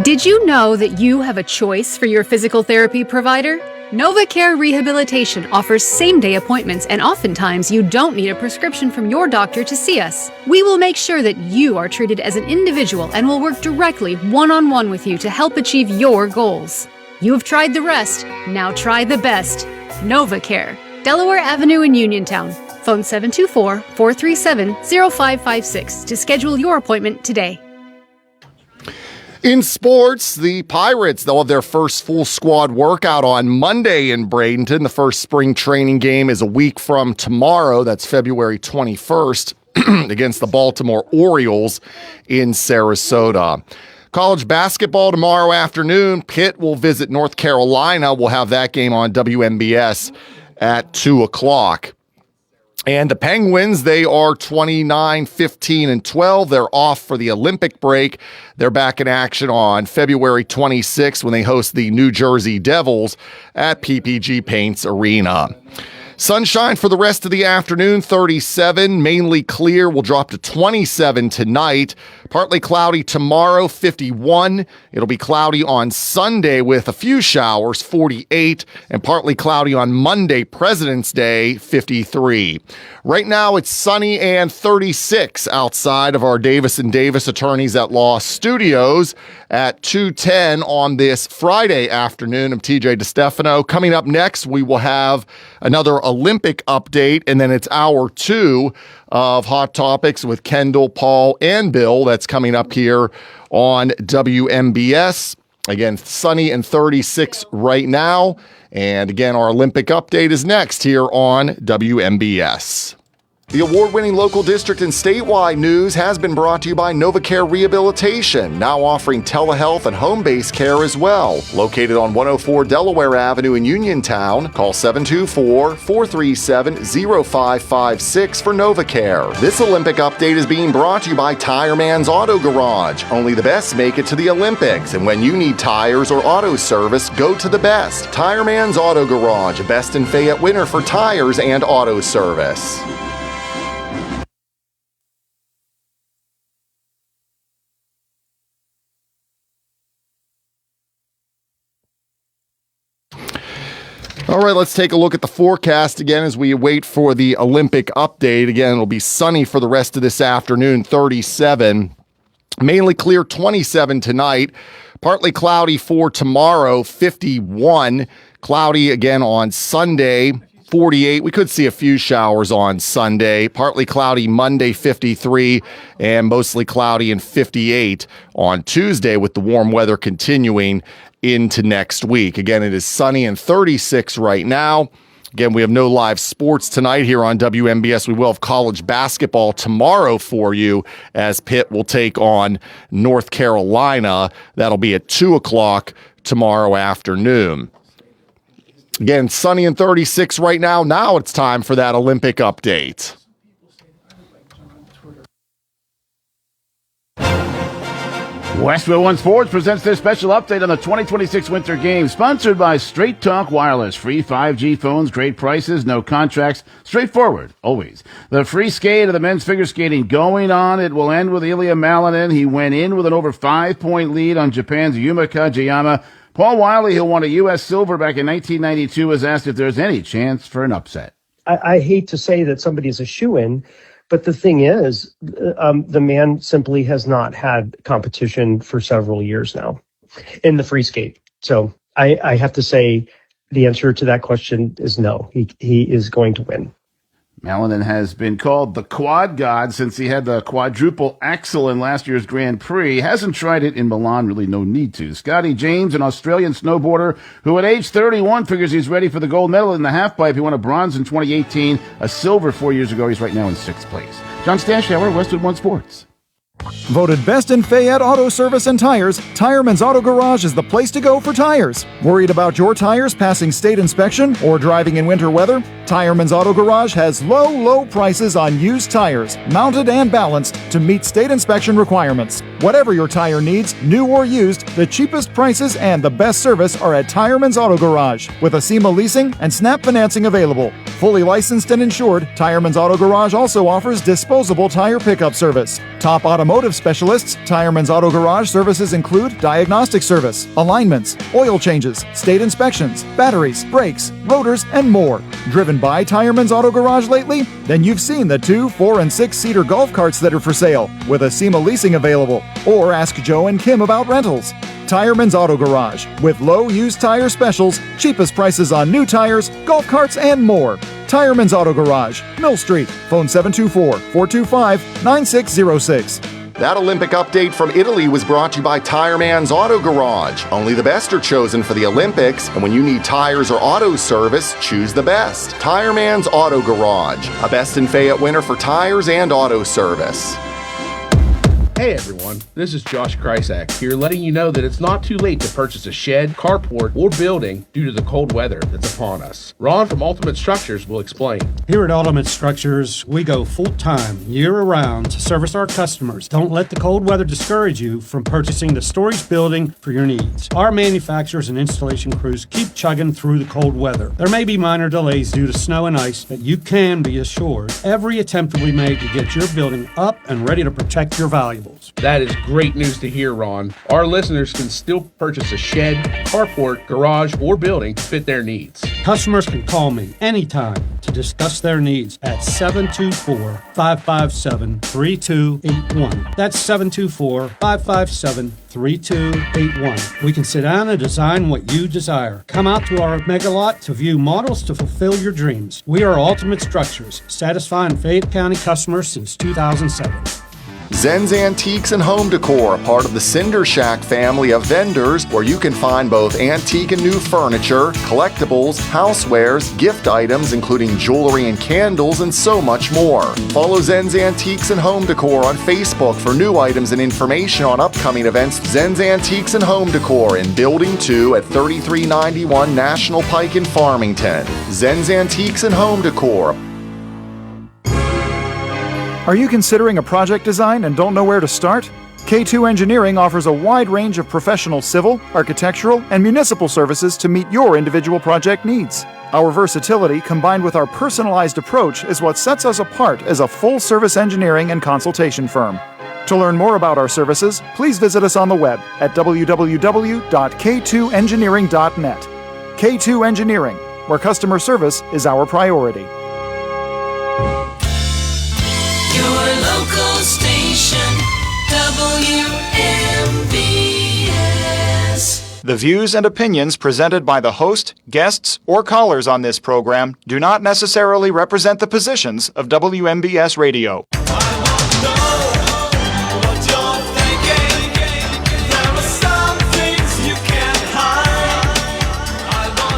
S6: Did you know that you have a choice for your physical therapy provider? NovaCare Rehabilitation offers same-day appointments, and oftentimes you don't need a prescription from your doctor to see us. We will make sure that you are treated as an individual and will work directly one-on-one with you to help achieve your goals. You have tried the rest, now try the best. NovaCare, Delaware Avenue in Uniontown. Phone 724-437-0556 to schedule your appointment today.
S2: In sports, the Pirates, they'll have their first full squad workout on Monday in Bradenton. The first spring training game is a week from tomorrow. That's February 21st against the Baltimore Orioles in Sarasota. College basketball tomorrow afternoon. Pitt will visit North Carolina. We'll have that game on WMBS at 2 o'clock. And the Penguins, they are 29-15-12. They're off for the Olympic break. They're back in action on February 26th when they host the New Jersey Devils at PPG Paints Arena. Sunshine for the rest of the afternoon, 37. Mainly clear. Will drop to 27 tonight. Partly cloudy tomorrow, 51. It'll be cloudy on Sunday with a few showers, 48. And partly cloudy on Monday, President's Day, 53. Right now, it's sunny and 36 outside of our Davis & Davis Attorneys at Law studios at 2:10 on this Friday afternoon. I'm TJ DeStefano. Coming up next, we will have another Olympic update, and then it's hour 2 of Hot Topics with Kendall, Paul, and Bill. That's coming up here on WMBS. Again, sunny and 36 right now. And again, our Olympic update is next here on WMBS. The award-winning local district and statewide news has been brought to you by NovaCare Rehabilitation, now offering telehealth and home-based care as well. Located on 104 Delaware Avenue in Uniontown, call 724-437-0556 for NovaCare. This Olympic update is being brought to you by Tire Man's Auto Garage. Only the best make it to the Olympics, and when you need tires or auto service, go to the best. Tire Man's Auto Garage, best in Fayette winner for tires and auto service. All right, let's take a look at the forecast again as we wait for the Olympic update. Again, it'll be sunny for the rest of this afternoon, 37. Mainly clear, 27 tonight. Partly cloudy for tomorrow, 51. Cloudy again on Sunday, 48. We could see a few showers on Sunday. Partly cloudy Monday, 53. And mostly cloudy and 58 on Tuesday, with the warm weather continuing into next week. Again, it is sunny and 36 right now. Again, we have no live sports tonight here on WMBS. We will have college basketball tomorrow for you as Pitt will take on North Carolina. That'll be at 2 o'clock tomorrow afternoon. Again, sunny and 36 right now. Now it's time for that Olympic update.
S4: Westville One Sports presents their special update on the 2026 Winter Games, sponsored by Straight Talk Wireless. Free 5G phones, great prices, no contracts, straightforward, always. The free skate of the men's figure skating going on. It will end with Ilya Malinin. He went in with an over 5-point lead on Japan's Yuma Kajiyama. Paul Wiley, who won a U.S. silver back in 1992, was asked if there's any chance for an upset.
S7: I hate to say that somebody's a shoo-in, but the thing is, the man simply has not had competition for several years now in the free skate. So I have to say the answer to that question is no. He is going to win.
S4: Malinin has been called the quad god since he had the quadruple axel in last year's Grand Prix. Hasn't tried it in Milan, really no need to. Scotty James, an Australian snowboarder who at age 31 figures he's ready for the gold medal in the halfpipe. He won a bronze in 2018, a silver 4 years ago. He's right now in 6th place. John Stashauer, Westwood One Sports.
S3: Voted best in Fayette auto service and tires, Tireman's Auto Garage is the place to go for tires. Worried about your tires passing state inspection or driving in winter weather? Tireman's Auto Garage has low prices on used tires, mounted and balanced to meet state inspection requirements. Whatever your tire needs, new or used, the cheapest prices and the best service are at Tireman's Auto Garage, with ASEMA leasing and snap financing available. Fully licensed and insured, Tireman's Auto Garage also offers disposable tire pickup service. Top automotive specialists, Tireman's Auto Garage services include diagnostic service, alignments, oil changes, state inspections, batteries, brakes, rotors, and more. Driven by Tireman's Auto Garage lately? Then you've seen the 2, 4, and 6-seater golf carts that are for sale, with ASEMA leasing available. Or ask Joe and Kim about rentals. Tireman's Auto Garage, with low used tire specials, cheapest prices on new tires, golf carts, and more. Tireman's Auto Garage, Mill Street, phone 724-425-9606.
S2: That Olympic update from Italy was brought to you by Tire Man's Auto Garage. Only the best are chosen for the Olympics, and when you need tires or auto service, choose the best. Tire Man's Auto Garage, a best in Fayette winner for tires and auto service.
S8: Hey everyone, this is Josh Krysak here letting you know that it's not too late to purchase a shed, carport, or building due to the cold weather that's upon us. Ron from Ultimate Structures will explain.
S9: Here at Ultimate Structures, we go full-time, year-round to service our customers. Don't let the cold weather discourage you from purchasing the storage building for your needs. Our manufacturers and installation crews keep chugging through the cold weather. There may be minor delays due to snow and ice, but you can be assured every attempt will be made to get your building up and ready to protect your valuables.
S8: That is great news to hear, Ron. Our listeners can still purchase a shed, carport, garage, or building to fit their needs.
S9: Customers can call me anytime to discuss their needs at 724-557-3281. That's 724-557-3281. We can sit down and design what you desire. Come out to our mega lot to view models to fulfill your dreams. We are Ultimate Structures, satisfying Fayette County customers since 2007.
S2: Zen's Antiques and Home Decor, part of the Cinder Shack family of vendors, where you can find both antique and new furniture, collectibles, housewares, gift items, including jewelry and candles, and so much more. Follow Zen's Antiques and Home Decor on Facebook for new items and information on upcoming events. Zen's Antiques and Home Decor in Building 2 at 3391 National Pike in Farmington. Zen's Antiques and Home Decor.
S3: Are you considering a project design and don't know where to start? K2 Engineering offers a wide range of professional civil, architectural, and municipal services to meet your individual project needs. Our versatility combined with our personalized approach is what sets us apart as a full-service engineering and consultation firm. To learn more about our services, please visit us on the web at www.k2engineering.net. K2 Engineering, where customer service is our priority.
S28: Local station, WMBS.
S10: The views and opinions presented by the host, guests, or callers on this program do not necessarily represent the positions of WMBS Radio.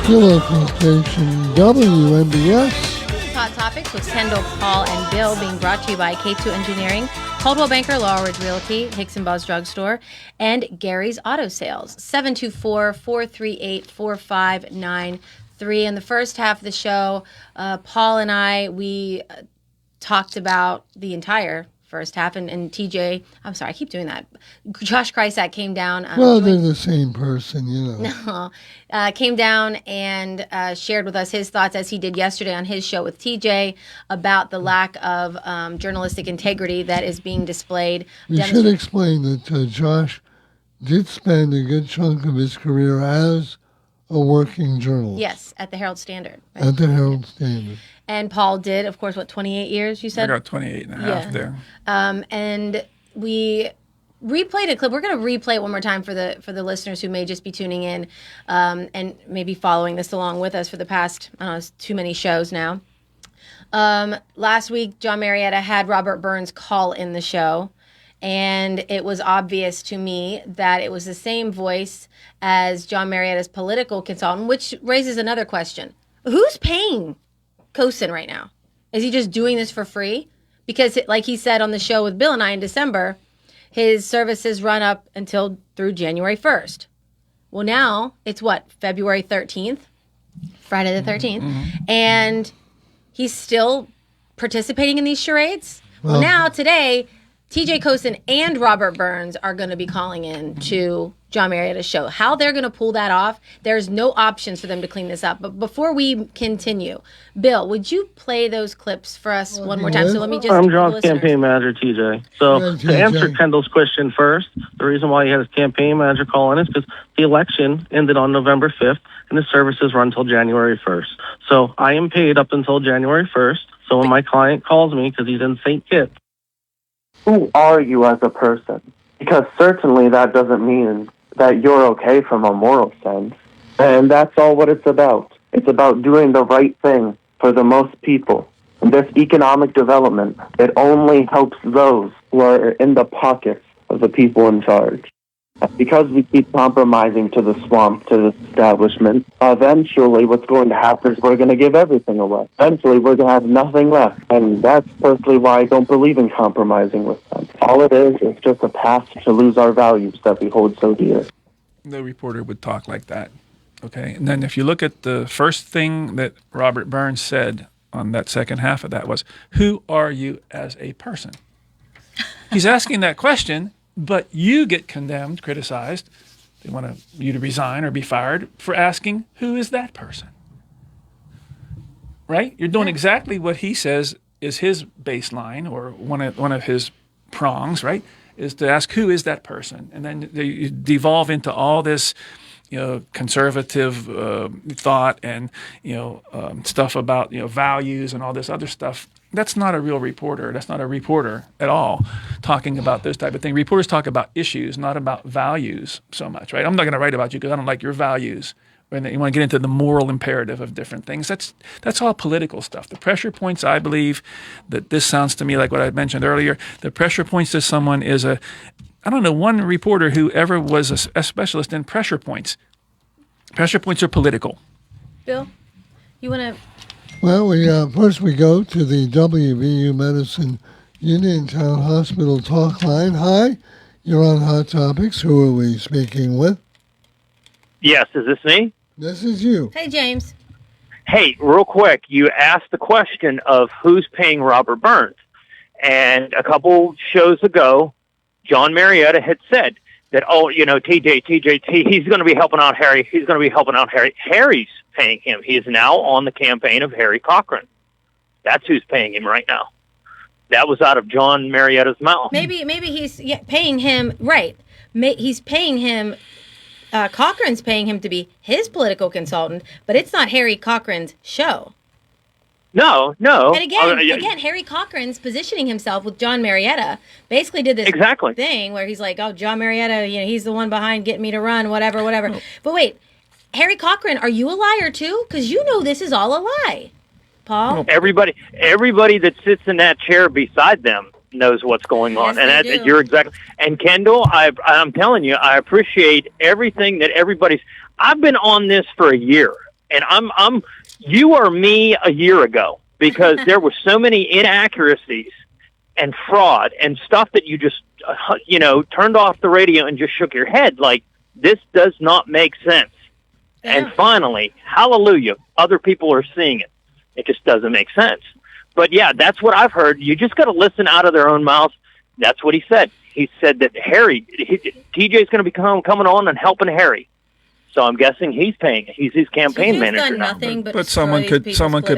S11: Your local station, WMBS.
S13: Hot Topics with Kendall, Paul, and Bill being brought to you by K2 Engineering, Coldwell Banker, Laurel Ridge Realty, Hicks & Buzz Drugstore, and Gary's Auto Sales. 724-438-4593. In the first half of the show, Paul and we talked about the entire first half, and TJ, I'm sorry, I keep doing that. Josh Krysak came down.
S11: Well, they're the same person, you know.
S13: No, came down and shared with us his thoughts, as he did yesterday on his show with TJ, about the lack of journalistic integrity that is being displayed.
S11: We should explain that Josh did spend a good chunk of his career as a working journalist.
S13: Yes, at the Herald Standard. Right?
S11: At the Herald Standard.
S13: And Paul did, of course, 28 years, you said?
S14: I got 28 and a half there.
S13: And we replayed a clip. We're going to replay it one more time for the listeners who may just be tuning in and maybe following this along with us for the past, I don't know, it's too many shows now. Last week, John Marietta had Robert Burns call in the show, and it was obvious to me that it was the same voice as John Marietta's political consultant, which raises another question. Who's paying Cosin right now? Is he just doing this for free? Because like he said on the show with Bill and I in December, his services run up until through January 1st. Well, now it's February 13th, Friday the 13th, and he's still participating in these charades? Well, now today, TJ Cosin and Robert Burns are going to be calling in to John Marietta's show. How they're going to pull that off, there's no options for them to clean this up. But before we continue, Bill, would you play those clips for us one more time? So let me just.
S15: I'm John's campaign manager, TJ. So to answer Kendall's question first, the reason why he had his campaign manager call in is because the election ended on November 5th and the services run until January 1st. So I am paid up until January 1st. So when my client calls me, because he's in St. Kitts,
S16: who are you as a person? Because certainly that doesn't mean that you're okay from a moral sense. And that's all what it's about. It's about doing the right thing for the most people. And this economic development, it only helps those who are in the pockets of the people in charge. Because we keep compromising to the swamp, to the establishment, eventually what's going to happen is we're going to give everything away. Eventually we're going to have nothing left. And that's personally why I don't believe in compromising with them. All it is just a path to lose our values that we hold so dear.
S14: No reporter would talk like that. Okay. And then if you look at the first thing that Robert Burns said on that second half of that was, who are you as a person? He's asking that question, but you get condemned, criticized. They want you to resign or be fired for asking, who is that person? Right? You're doing exactly what he says is his baseline or one of his prongs, right? Is to ask, who is that person? And then you devolve into all this, conservative thought and, stuff about, values and all this other stuff. That's not a real reporter. That's not a reporter at all talking about this type of thing. Reporters talk about issues, not about values so much, right? I'm not going to write about you because I don't like your values. And you want to get into the moral imperative of different things. That's all political stuff. The pressure points, I believe, that this sounds to me like what I mentioned earlier. The pressure points to someone is I don't know one reporter who ever was a specialist in pressure points. Pressure points are political.
S13: Bill, you want to...
S11: Well, first we go to the WVU Medicine Uniontown Hospital talk line. Hi, you're on Hot Topics. Who are we speaking with?
S17: Yes, is this me?
S11: This is you.
S13: Hey, James.
S17: Hey, real quick, you asked the question of who's paying Robert Burns. And a couple shows ago, John Marietta had said that, TJ, he's going to be helping out Harry. He's going to be helping out Harry. Harry's paying him. He is now on the campaign of Harry Cochran. That's who's paying him right now. That was out of John Marietta's mouth.
S13: Maybe he's paying him, right. He's paying him, Cochran's paying him to be his political consultant, but it's not Harry Cochran's show.
S17: No.
S13: And again, Harry Cochran's positioning himself with John Marietta basically did this thing where he's like, oh, John Marietta, he's the one behind getting me to run, whatever. Oh. But wait, Harry Cochran, are you a liar too? Because you know this is all a lie, Paul.
S17: Everybody that sits in that chair beside them knows what's going on.
S13: Yes,
S17: and you're exactly. And Kendall, I'm telling you, I appreciate everything that everybody's. I've been on this for a year, and you are me a year ago because there were so many inaccuracies and fraud and stuff that you just, turned off the radio and just shook your head like, this does not make sense. Yeah. And finally, hallelujah, other people are seeing it. It just doesn't make sense. But yeah, that's what I've heard. You just got to listen out of their own mouths. That's what he said. He said that TJ's going to be coming on and helping Harry. So I'm guessing he's paying. He's his campaign manager now.
S14: But someone could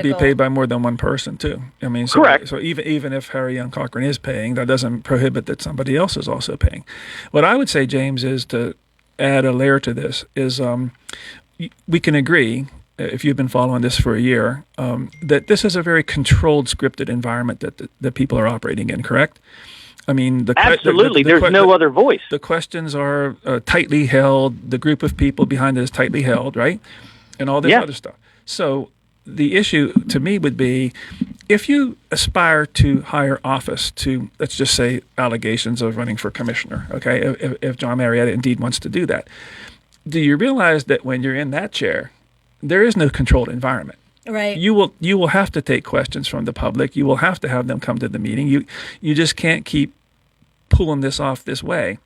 S14: be paid by more than one person too. I mean,
S17: correct.
S14: So even if Harry Young Cochran is paying, that doesn't prohibit that somebody else is also paying. What I would say, James, is to add a layer to this is we can agree, if you've been following this for a year, that this is a very controlled, scripted environment that people are operating in. Correct? I mean,
S17: absolutely. There's no other voice.
S14: The questions are tightly held. The group of people behind it is tightly held, right? And all this other stuff. So the issue to me would be, if you aspire to higher office, to let's just say allegations of running for commissioner, okay? If John Marietta indeed wants to do that, do you realize that when you're in that chair, there is no controlled environment?
S13: Right.
S14: You will have to take questions from the public. You will have to have them come to the meeting. You just can't keep pulling this off this way.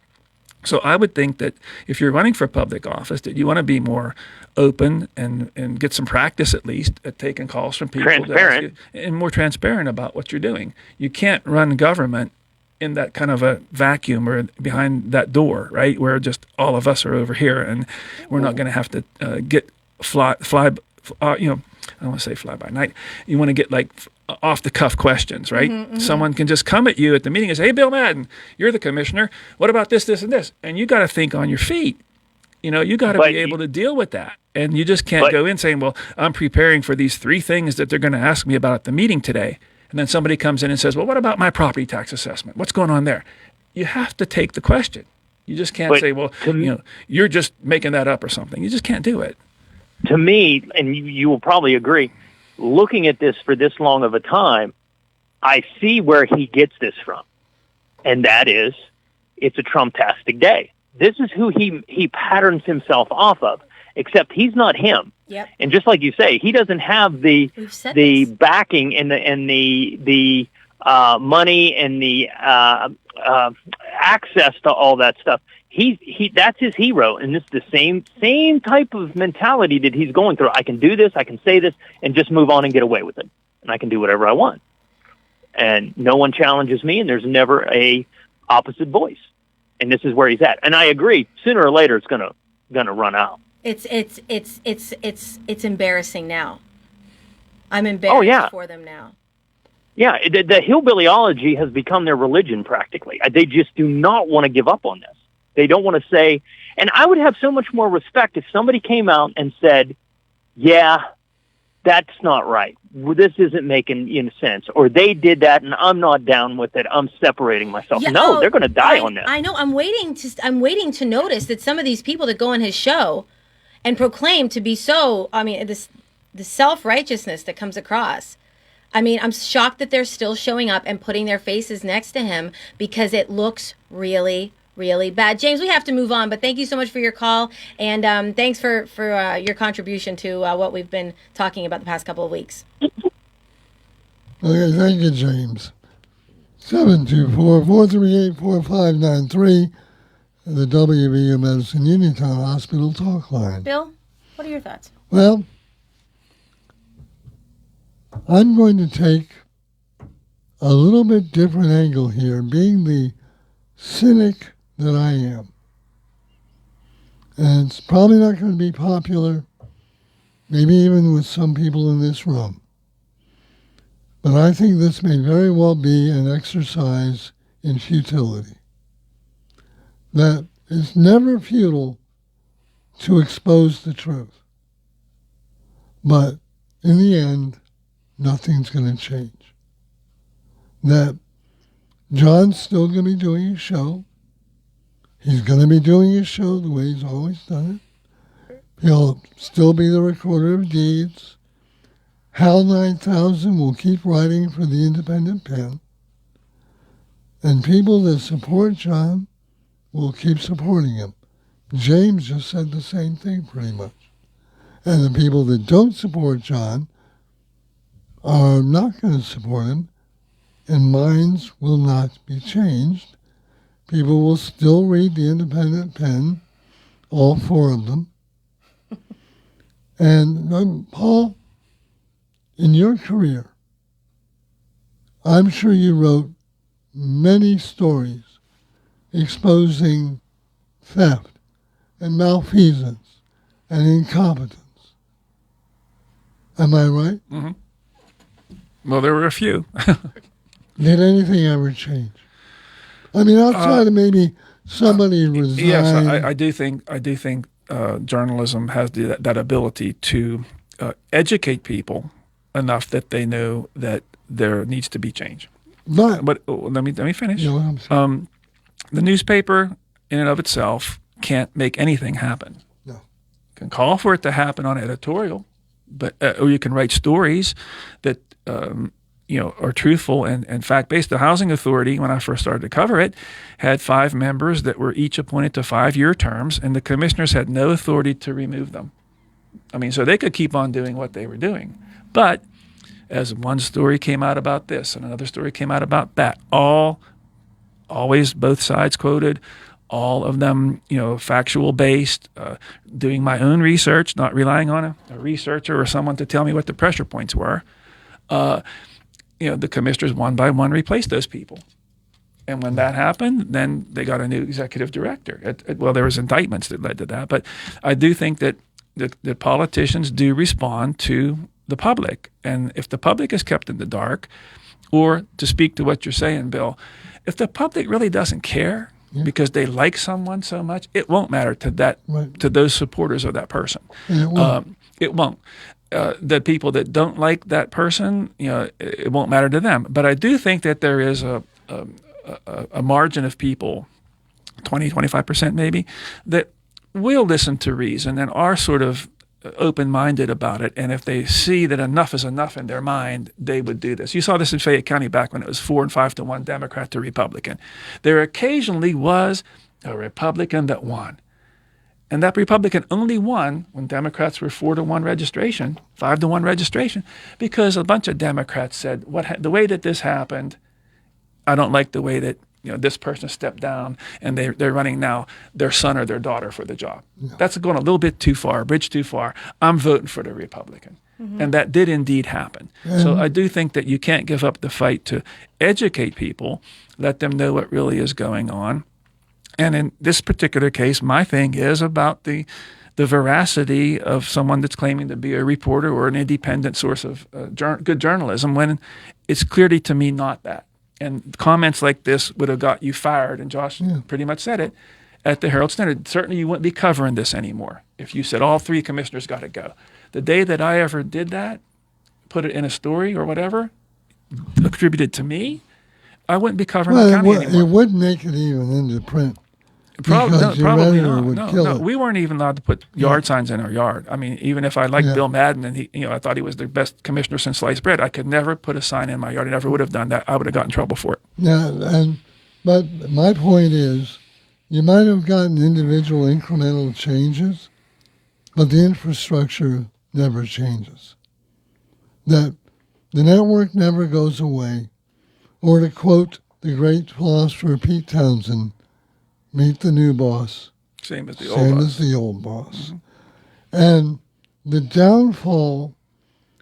S14: So I would think that if you're running for public office, that you want to be more open and get some practice at least at taking calls from people.
S17: Transparent.
S14: And more transparent about what you're doing. You can't run government in that kind of a vacuum or behind that door, right? Where just all of us are over here and we're not going to have to get fly I don't want to say fly by night. You want to get like off the cuff questions, right? Mm-hmm, mm-hmm. Someone can just come at you at the meeting and say, hey, Bill Madden, you're the commissioner. What about this, this, and this? And you got to think on your feet. You got to be able to deal with that. And you just can't go in saying, well, I'm preparing for these 3 things that they're going to ask me about at the meeting today. And then somebody comes in and says, well, what about my property tax assessment? What's going on there? You have to take the question. You just can't say, well, you're just making that up or something. You just can't do it.
S17: To me, and you will probably agree, looking at this for this long of a time, I see where he gets this from. And that is, it's a Trump-tastic day. This is who he patterns himself off of, except he's not him.
S13: Yep.
S17: And just like you say, he doesn't have the backing and the money and the access to all that stuff. He that's his hero, and it's the same type of mentality that he's going through. I can do this, I can say this, and just move on and get away with it, and I can do whatever I want, and no one challenges me, and there's never a opposite voice, and this is where he's at. And I agree, sooner or later it's gonna run out.
S13: It's embarrassing now. I'm embarrassed for them now.
S17: Yeah, the hillbillyology has become their religion practically. They just do not want to give up on this. They don't want to say, and I would have so much more respect if somebody came out and said, yeah, that's not right. This isn't making sense. Or they did that and I'm not down with it. I'm separating myself.
S13: Yeah,
S17: no, they're going to die on this.
S13: I know. I'm waiting to notice that some of these people that go on his show and proclaim to be so, the self-righteousness that comes across. I'm shocked that they're still showing up and putting their faces next to him because it looks really, really bad. James, we have to move on, but thank you so much for your call, and thanks for your contribution to what we've been talking about the past couple of weeks.
S11: Okay, thank you, James. 724-438-4593, the WVU Medicine Uniontown Hospital talk line.
S13: Bill, what are your thoughts?
S11: Well, I'm going to take a little bit different angle here, being the cynic that I am. And it's probably not going to be popular, maybe even with some people in this room. But I think this may very well be an exercise in futility. That it's never futile to expose the truth. But in the end, nothing's going to change. That John's still going to be doing his show. He's going to be doing his show the way he's always done it. He'll still be the recorder of deeds. Hal 9000 will keep writing for the Independent Pen. And people that support John will keep supporting him. James just said the same thing pretty much. And the people that don't support John are not going to support him, and minds will not be changed. People will still read the Independent Pen, all four of them. And Paul, in your career, I'm sure you wrote many stories exposing theft and malfeasance and incompetence. Am I right?
S14: Mm-hmm. Well, there were a few.
S11: Did anything ever change? Outside of maybe somebody resigned.
S14: Yes, I do think journalism has that ability to educate people enough that they know that there needs to be change. But let me finish.
S11: You know what I'm saying?
S14: The newspaper, in and of itself, can't make anything happen.
S11: No.
S14: You can call for it to happen on editorial, but or you can write stories that are truthful and fact-based. The Housing Authority, when I first started to cover it, had 5 members that were each appointed to 5-year terms, and the commissioners had no authority to remove them. So they could keep on doing what they were doing. But as one story came out about this and another story came out about that, always both sides quoted, all of them, factual-based, doing my own research, not relying on a researcher or someone to tell me what the pressure points were. The commissioners one by one replaced those people. And when that happened, then they got a new executive director. There was indictments that led to that. But I do think that politicians do respond to the public. And if the public is kept in the dark, or to speak to what you're saying, Bill, if the public really doesn't care because they like someone so much, it won't matter to those supporters of that person. It won't. The people that don't like that person, it won't matter to them. But I do think that there is a margin of people, 20, 25% maybe, that will listen to reason and are sort of open-minded about it. And if they see that enough is enough in their mind, they would do this. You saw this in Fayette County back when it was 4 and 5 to 1 Democrat to Republican. There occasionally was a Republican that won. And that Republican only won when Democrats were 4-1 registration, 5-1 registration, because a bunch of Democrats said, the way that this happened, I don't like the way that this person stepped down and they're running now their son or their daughter for the job. Yeah. That's going a little bit too far, a bridge too far. I'm voting for the Republican. Mm-hmm. And that did indeed happen. So I do think that you can't give up the fight to educate people, let them know what really is going on. And in this particular case, my thing is about the veracity of someone that's claiming to be a reporter or an independent source of good journalism when it's clearly to me not that. And comments like this would have got you fired, and Josh pretty much said it, at the Herald Standard. Certainly you wouldn't be covering this anymore if you said all 3 commissioners got to go. The day that I ever did that, put it in a story or whatever, attributed to me, I wouldn't be covering the county anymore.
S11: It wouldn't make it even into print.
S14: Probably not.
S11: No,
S14: we weren't even allowed to put yard signs in our yard. I mean, even if I liked Bill Madden and I thought he was the best commissioner since sliced bread, I could never put a sign in my yard. I never would have done that. I would have gotten in trouble for it.
S11: Yeah, but my point is, you might have gotten individual incremental changes, but the infrastructure never changes. That the network never goes away, or to quote the great philosopher Pete Townsend, meet the new boss.
S14: Same as the old boss.
S11: Mm-hmm. And the downfall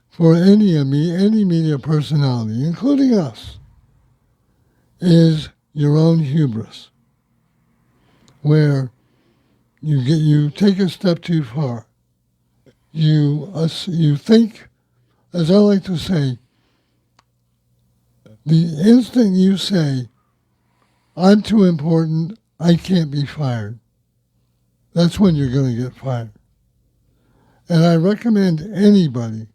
S11: for any media personality, including us, is your own hubris, where you take a step too far. You think, as I like to say, the instant you say, I'm too important, I can't be fired, that's when you're going to get fired. And I recommend anybody,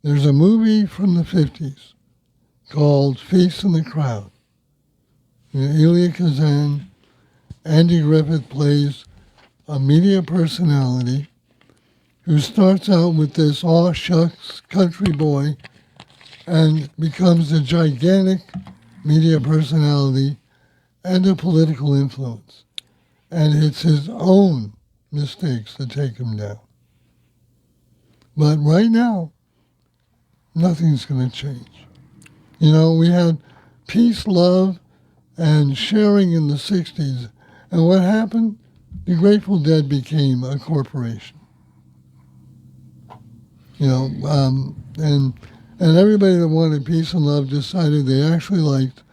S11: there's a movie from the 50s called Feast in the Crowd. Elia Kazan, Andy Griffith plays a media personality who starts out with this aw shucks country boy and becomes a gigantic media personality and a political influence. And it's his own mistakes that take him down. But right now, nothing's going to change. We had peace, love, and sharing in the 60s. And what happened? The Grateful Dead became a corporation. And everybody that wanted peace and love decided they actually liked,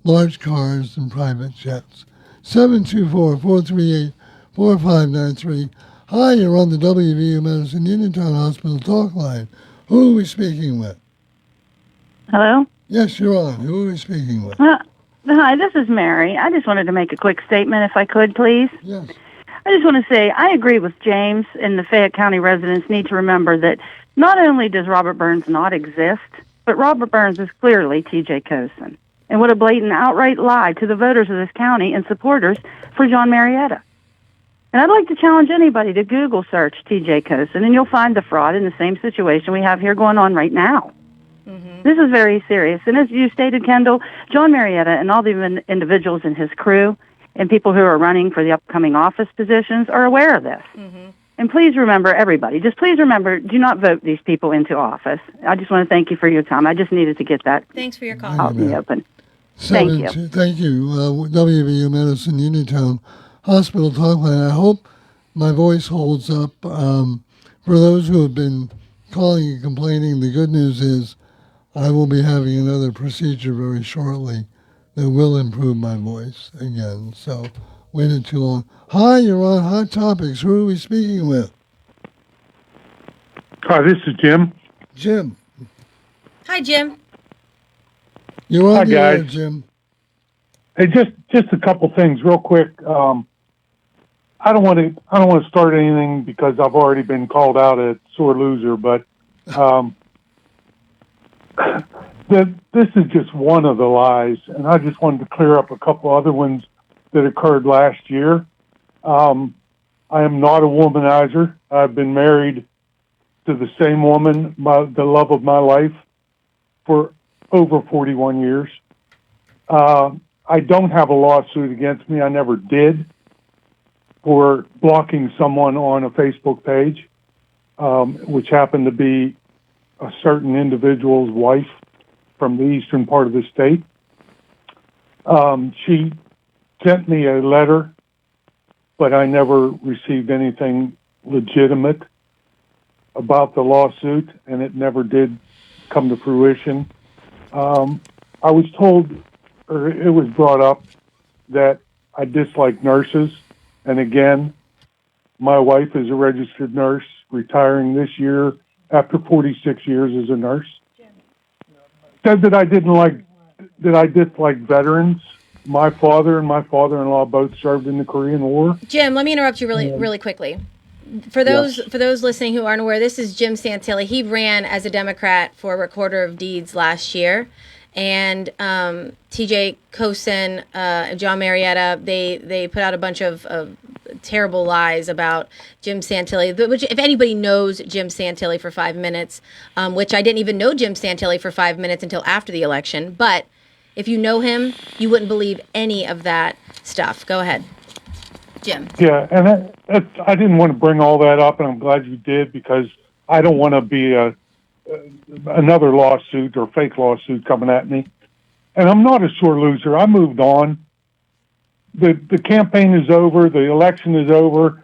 S11: large cars and private jets. 724-438-4593. Hi, you're on the WVU Medicine Uniontown Hospital talk line. Who are we speaking with?
S12: Hello?
S11: Yes, you're on. Who are we speaking with?
S12: Hi, this is Mary. I just wanted to make a quick statement, if I could, please.
S11: Yes.
S12: I just want to say I agree with James, and the Fayette County residents need to remember that not only does Robert Burns not exist, but Robert Burns is clearly T.J. Cosin. And what a blatant, outright lie to the voters of this county and supporters for John Marietta. And I'd like to challenge anybody to Google search T.J. Cosin, and you'll find the fraud in the same situation we have here going on right now. Mm-hmm. This is very serious. And as you stated, Kendall, John Marietta and all the individuals in his crew and people who are running for the upcoming office positions are aware of this. Mm-hmm. And please remember, everybody, just please remember, do not vote these people into office. I just want to thank you for your time. I just needed to get that
S13: Thanks for your call.
S12: out in the open. Thank you.
S11: Thank you. WVU Medicine Uniontown Hospital Talk Line. I hope my voice holds up. For those who have been calling and complaining, the good news is I will be having another procedure very shortly that will improve my voice again. So, waited too long. Hi, you're on Hot Topics. Who are we speaking with?
S18: Hi, this is Jim.
S11: Jim.
S13: Hi, Jim.
S11: You're on the air,
S18: guys.
S11: Jim.
S18: Hey, just a couple things, real quick. I don't want to start anything because I've already been called out a sore loser, but this is just one of the lies, and I just wanted to clear up a couple other ones that occurred last year. I am not a womanizer. I've been married to the same woman, the love of my life, for over 41 years. I I don't have a lawsuit against me. I never did for blocking someone on a Facebook page, which happened to be a certain individual's wife from the eastern part of the state. She sent me a letter, but I never received anything legitimate about the lawsuit, and it never did come to fruition. I was told, or it was brought up, that I dislike nurses. And again, my wife is a registered nurse, retiring this year after 46 years as a nurse. Said that I dislike veterans. My father and my father-in-law both served in the Korean War.
S13: Jim, let me interrupt you really quickly. For those listening who aren't aware, this is Jim Santilli. He ran as a Democrat for Recorder of Deeds last year. And TJ Kosen, John Marietta, they put out a bunch of terrible lies about Jim Santilli, which if anybody knows Jim Santilli for 5 minutes, which I didn't even know Jim Santilli for 5 minutes until after the election, but if you know him, you wouldn't believe any of that stuff. Go ahead, Jim.
S18: Yeah, and I didn't want to bring all that up, and I'm glad you did, because I don't want to be another lawsuit or fake lawsuit coming at me. And I'm not a sore loser. I moved on. The campaign is over. The election is over.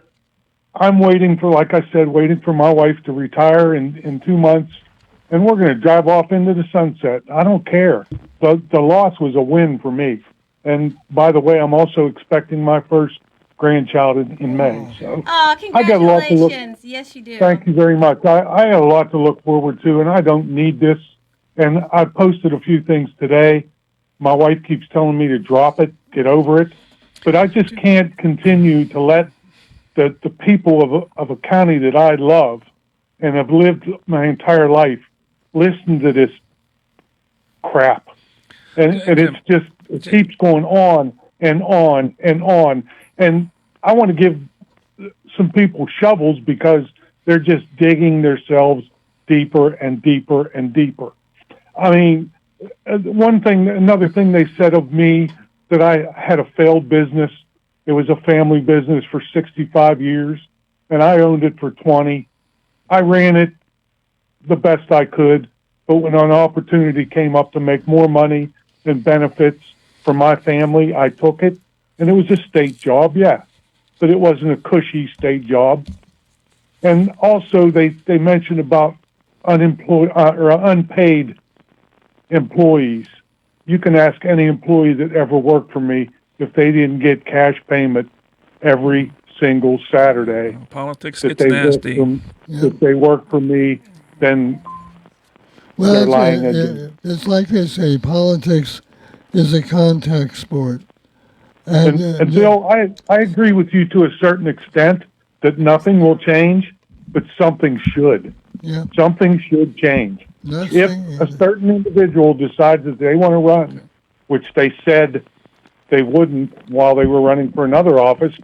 S18: I'm waiting for, like I said, waiting for my wife to retire in 2 months, and we're going to drive off into the sunset. I don't care. The loss was a win for me. And by the way, I'm also expecting my first grandchild in May. So
S13: congratulations.
S18: I got a lot to look.
S13: Yes, you do.
S18: Thank you very much. I have a lot to look forward to, and I don't need this. And I posted a few things today. My wife keeps telling me to drop it, get over it. But I just can't continue to let the people of a county that I love and have lived my entire life listen to this crap. And it's just, it keeps going on and on and on. And I want to give some people shovels because they're just digging themselves deeper and deeper and deeper. I mean, another thing they said of me, that I had a failed business. It was a family business for 65 years, and I owned it for 20. I ran it the best I could, but when an opportunity came up to make more money and benefits for my family, I took it. And it was a state job, yeah, but it wasn't a cushy state job. And also, they mentioned about unemployed or unpaid employees. You can ask any employee that ever worked for me if they didn't get cash payment every single Saturday.
S14: Politics gets nasty.
S18: If they work for me, then they're lying.
S11: It's like they say, politics is a contact sport.
S18: And Bill, I agree with you to a certain extent that nothing will change, but something should.
S11: Yeah.
S18: Something should change. If a certain individual decides that they want to run, which they said they wouldn't while they were running for another office,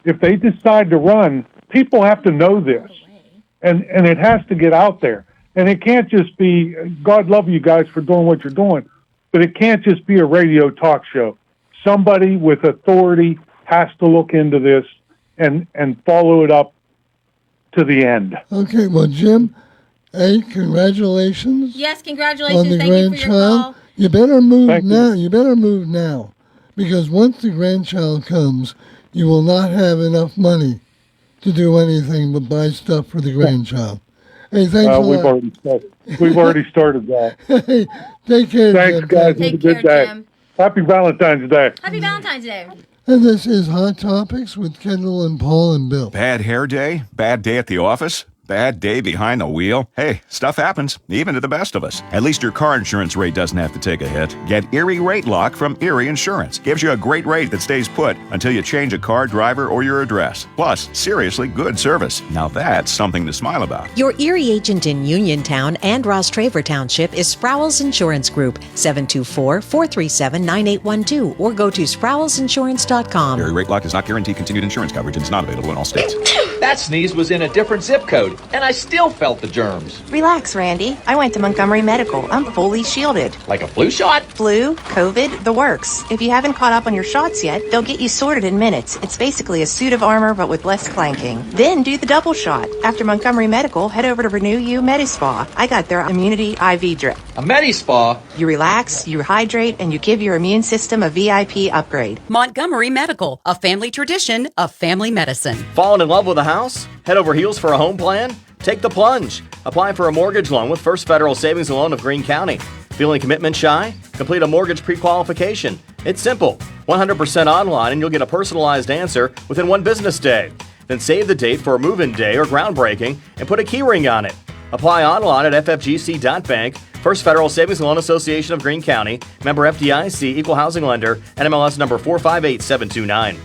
S18: if they decide to run, people have to know this. And it has to get out there. And it can't just be, God love you guys for doing what you're doing, but it can't just be a radio talk show. Somebody with authority has to look into this and follow it up to the end.
S11: Okay, well, Jim, hey, congratulations.
S13: Yes, congratulations.
S11: On the
S13: Thank
S11: grandchild.
S13: you for your call.
S11: You better move now. You better move now, because once the grandchild comes, you will not have enough money to do anything but buy stuff for the grandchild. Hey, thanks a lot.
S18: We've already started that.
S11: Hey, take care,
S18: Thanks,
S11: Jim.
S18: guys. Have a good day.
S13: Jim.
S18: Happy Valentine's Day.
S13: Happy Valentine's Day.
S11: And this is Hot Topics with Kendall and Paul and Bill.
S19: Bad hair day? Bad day at the office? Bad day behind the wheel? Hey, stuff happens, even to the best of us. At least your car insurance rate doesn't have to take a hit. Get Erie Rate Lock from Erie Insurance. Gives you a great rate that stays put until you change a car, driver, or your address. Plus, seriously good service. Now that's something to smile about.
S20: Your Erie agent in Uniontown and Ross Traver Township is Sprowls Insurance Group, 724-437-9812, or go to sprowlsinsurance.com.
S19: Erie Rate Lock does not guarantee continued insurance coverage and is not available in all states.
S1: That sneeze was in a different zip code, and I still felt the germs.
S21: Relax, Randy. I went to Montgomery Medical. I'm fully shielded.
S1: Like a flu shot?
S21: Flu, COVID, the works. If you haven't caught up on your shots yet, they'll get you sorted in minutes. It's basically a suit of armor, but with less clanking. Then do the double shot. After Montgomery Medical, head over to Renew You MediSpa. I got their immunity IV drip.
S1: A MediSpa?
S21: You relax, you hydrate, and you give your immune system a VIP upgrade.
S22: Montgomery Medical, a family tradition of family medicine.
S23: Fallen in love with a house? Head over heels for a home plan? Take the plunge. Apply for a mortgage loan with First Federal Savings and Loan of Greene County. Feeling commitment shy? Complete a mortgage pre-qualification. It's simple. 100% online, and you'll get a personalized answer within 1 business day. Then save the date for a move-in day or groundbreaking and put a key ring on it. Apply online at ffgc.bank. First Federal Savings and Loan Association of Greene County. Member FDIC, Equal Housing Lender, NMLS number 458729.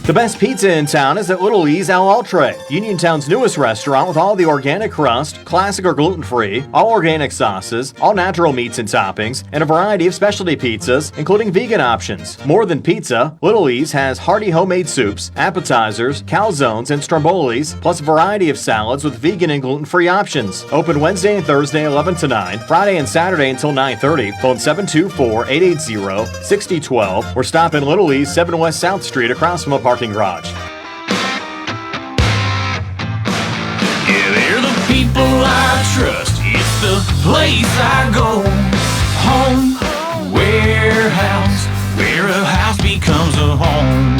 S23: The best pizza in town is at Little E's Al Altre, Uniontown's newest restaurant with all the organic crust, classic or gluten-free, all organic sauces, all natural meats and toppings, and a variety of specialty pizzas, including vegan options. More than pizza, Little E's has hearty homemade soups, appetizers, calzones, and strombolis, plus a variety of salads with vegan and gluten-free options. Open Wednesday and Thursday 11 to 9, Friday and Saturday until 9:30. Phone 724-880-6012 or stop in Little E's 7 West South Street across from a parking garage.
S24: Yeah, they're the people I trust. It's the place I go. Home, warehouse, where a house becomes a home.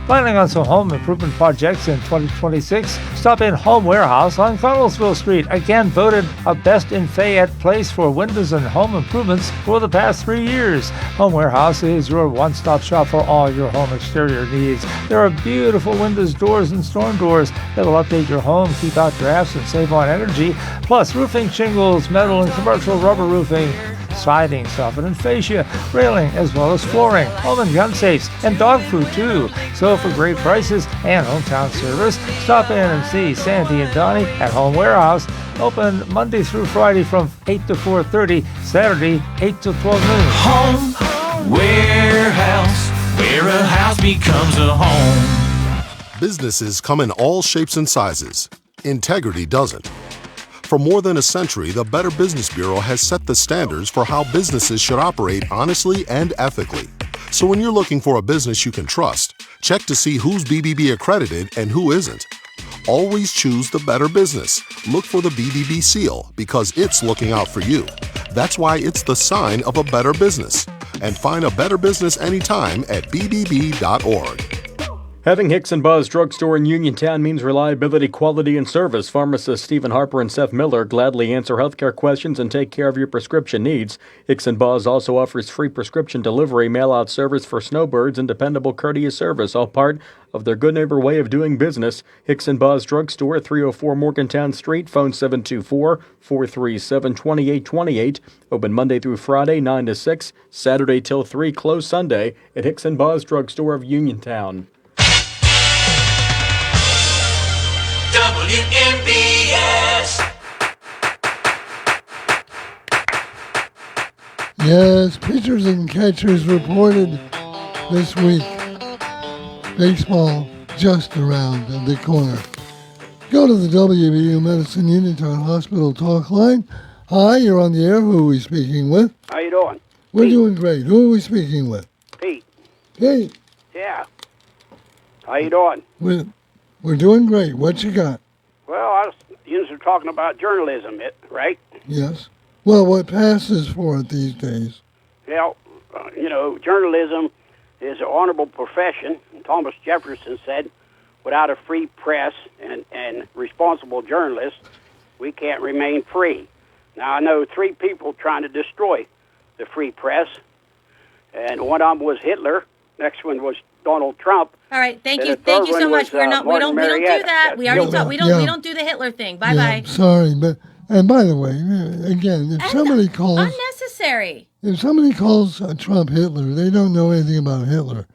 S25: Planning on some home improvement projects in 2026? Stop in Home Warehouse on Connellsville Street. Again, voted a best in Fayette place for windows and home improvements for the past 3 years. Home Warehouse is your one-stop shop for all your home exterior needs. There are beautiful windows, doors, and storm doors that will update your home, keep out drafts, and save on energy. Plus, roofing shingles, metal and commercial rubber roofing, siding, soffit and fascia, railing, as well as flooring, home and gun safes, and dog food too. So for great prices and hometown service, stop in and see Sandy and Donnie at Home Warehouse. Open Monday through Friday from 8 to 4:30, Saturday 8 to 12 noon.
S24: Home, warehouse, where a house becomes a home.
S26: Businesses come in all shapes and sizes. Integrity doesn't. For more than a century, the Better Business Bureau has set the standards for how businesses should operate honestly and ethically. So when you're looking for a business you can trust, check to see who's BBB accredited and who isn't. Always choose the Better Business. Look for the BBB seal because it's looking out for you. That's why it's the sign of a better business. And find a better business anytime at bbb.org.
S23: Having Hicks and Buzz Drugstore in Uniontown means reliability, quality, and service. Pharmacists Stephen Harper and Seth Miller gladly answer healthcare questions and take care of your prescription needs. Hicks and Buzz also offers free prescription delivery, mail-out service for snowbirds, and dependable courteous service, all part of their good neighbor way of doing business. Hicks and Buzz Drugstore at 304 Morgantown Street. Phone 724-437-2828. Open Monday through Friday, 9 to 6. Saturday till 3. Closed Sunday at Hicks and Buzz Drugstore of Uniontown.
S24: WMBS.
S11: Yes, pitchers and catchers reported this week. Baseball just around the corner. Go to the WVU Medicine Uniontown Hospital talk line. Hi, you're on the air. Who are we speaking with?
S27: How you doing?
S11: We're doing great. Who are we speaking with?
S27: Pete.
S11: Pete.
S27: Yeah. How you doing?
S11: We're doing great. What you got?
S27: Well, you were talking about journalism, right?
S11: Yes. Well, what passes for it these days?
S27: Well, journalism is an honorable profession. Thomas Jefferson said, without a free press and responsible journalists, we can't remain free. Now, I know 3 people trying to destroy the free press, and one of them was Hitler. Next one was Donald Trump.
S13: All right, thank you so much. We don't do that. We already talked. We don't do the Hitler thing. Bye bye.
S11: Sorry, and by the way, again, if somebody calls
S13: unnecessary.
S11: If somebody calls Trump Hitler, they don't know anything about Hitler.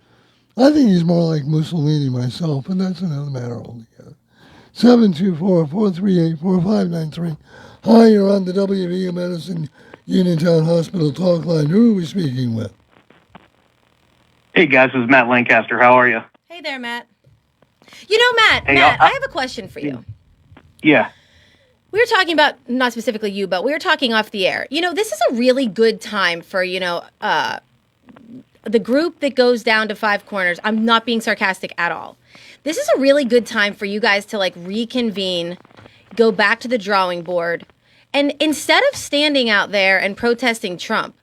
S11: I think he's more like Mussolini myself, but that's another matter altogether. 724-438-4593. Hi, you're on the WVU Medicine Uniontown Hospital talk line. Who are we speaking with?
S29: Hey guys, this is Matt Lancaster. How are you?
S13: Hey there, Matt. You know, Matt,
S2: Hey,
S13: I have a question for you.
S2: Yeah.
S13: We were talking about, not specifically you, but we were talking off the air. You know, this is a really good time for, the group that goes down to Five Corners. I'm not being sarcastic at all. This is a really good time for you guys to like reconvene, go back to the drawing board. And instead of standing out there and protesting Trump,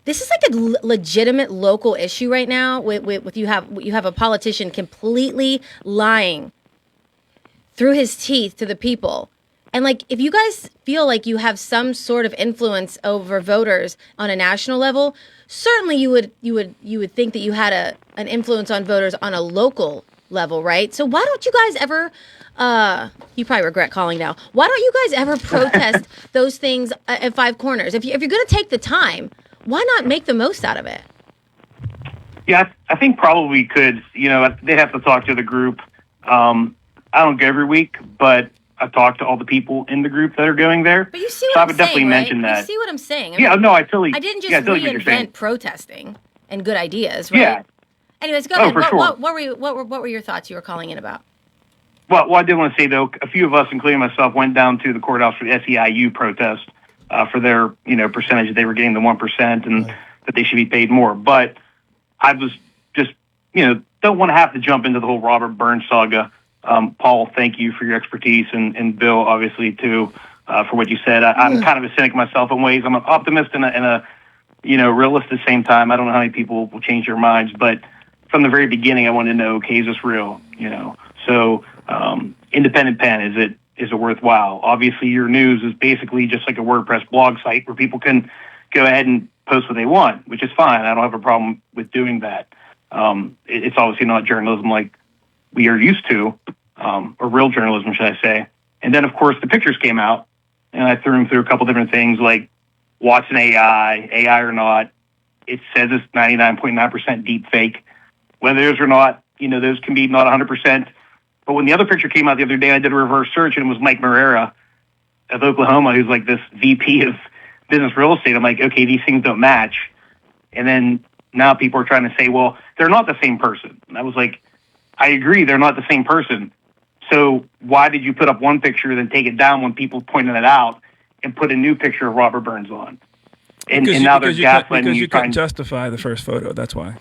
S13: this is like a legitimate local issue right now with you have a politician completely lying through his teeth to the people. And like, if you guys feel like you have some sort of influence over voters on a national level, certainly you would think that you had an influence on voters on a local level, right? So why don't you guys ever, you probably regret calling now, why don't you guys ever protest those things at Five Corners? If you're going to take the time, why not make the most out of it?
S2: Yeah, I think probably we could. They'd have to talk to the group. I don't go every week, but I talk to all the people in the group that are going there.
S13: But you see
S2: so
S13: what
S2: I would
S13: I'm
S2: definitely
S13: saying,
S2: mention
S13: right?
S2: that.
S13: You see what I'm saying?
S2: I
S13: didn't just
S2: totally get what you're saying.
S13: reinvent protesting and good ideas, right?
S2: Yeah.
S13: Anyways, go ahead.
S2: for sure.
S13: What were your thoughts you were calling in about?
S2: Well, I did want to say, though, a few of us, including myself, went down to the courthouse for the SEIU protest for their, percentage that they were getting the 1% and that they should be paid more. But I was just, don't want to have to jump into the whole Robert Burns saga. Paul, thank you for your expertise, and Bill, obviously, too, for what you said. I'm kind of a cynic myself in ways. I'm an optimist and a realist at the same time. I don't know how many people will change their minds, but from the very beginning, I wanted to know, okay, is this real? So independent pen, is it worthwhile? Obviously, your news is basically just like a WordPress blog site where people can go ahead and post what they want, which is fine. I don't have a problem with doing that. It's obviously not journalism like we are used to, or real journalism, should I say. And then, of course, the pictures came out, and I threw them through a couple different things like watch an AI or not. It says it's 99.9% deep fake. Whether it is or not, those can be not 100%. But when the other picture came out the other day, I did a reverse search, and it was Mike Marrera of Oklahoma, who's like this VP of business real estate. I'm like, okay, these things don't match. And then now people are trying to say, well, they're not the same person. And I was like, I agree, they're not the same person. So why did you put up one picture, then take it down when people pointed it out, and put a new picture of Robert Burns on? And now they're gaslighting
S14: because
S2: you.
S14: You couldn't justify the first photo. That's why.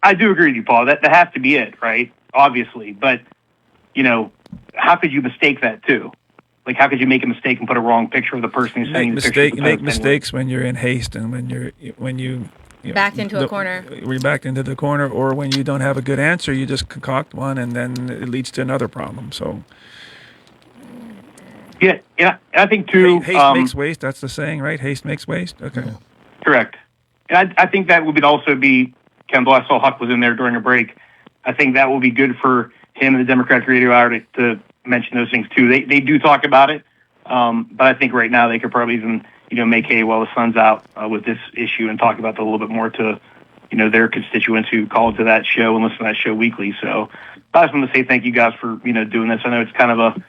S2: I do agree with you, Paul. That has to be it, right? Obviously, but how could you mistake that too? Like, how could you make a mistake and put a wrong picture of the person who's sending the picture?
S14: You make mistakes when you're in haste and when you
S13: backed into a corner.
S14: We're backed into the corner, or when you don't have a good answer, you just concoct one, and then it leads to another problem. So.
S2: Yeah, I think too.
S14: Haste makes waste. That's the saying, right? Haste makes waste. Okay.
S2: Yeah. Correct. And I think that would also be, Kendall, I saw Huck was in there during a break. I think that will be good for him and the Democratic Radio Hour to mention those things too. They do talk about it, but I think right now they could probably even make hay while the sun's out with this issue and talk about it a little bit more to their constituents who call into that show and listen to that show weekly. So I just want to say thank you guys for doing this. I know it's kind of a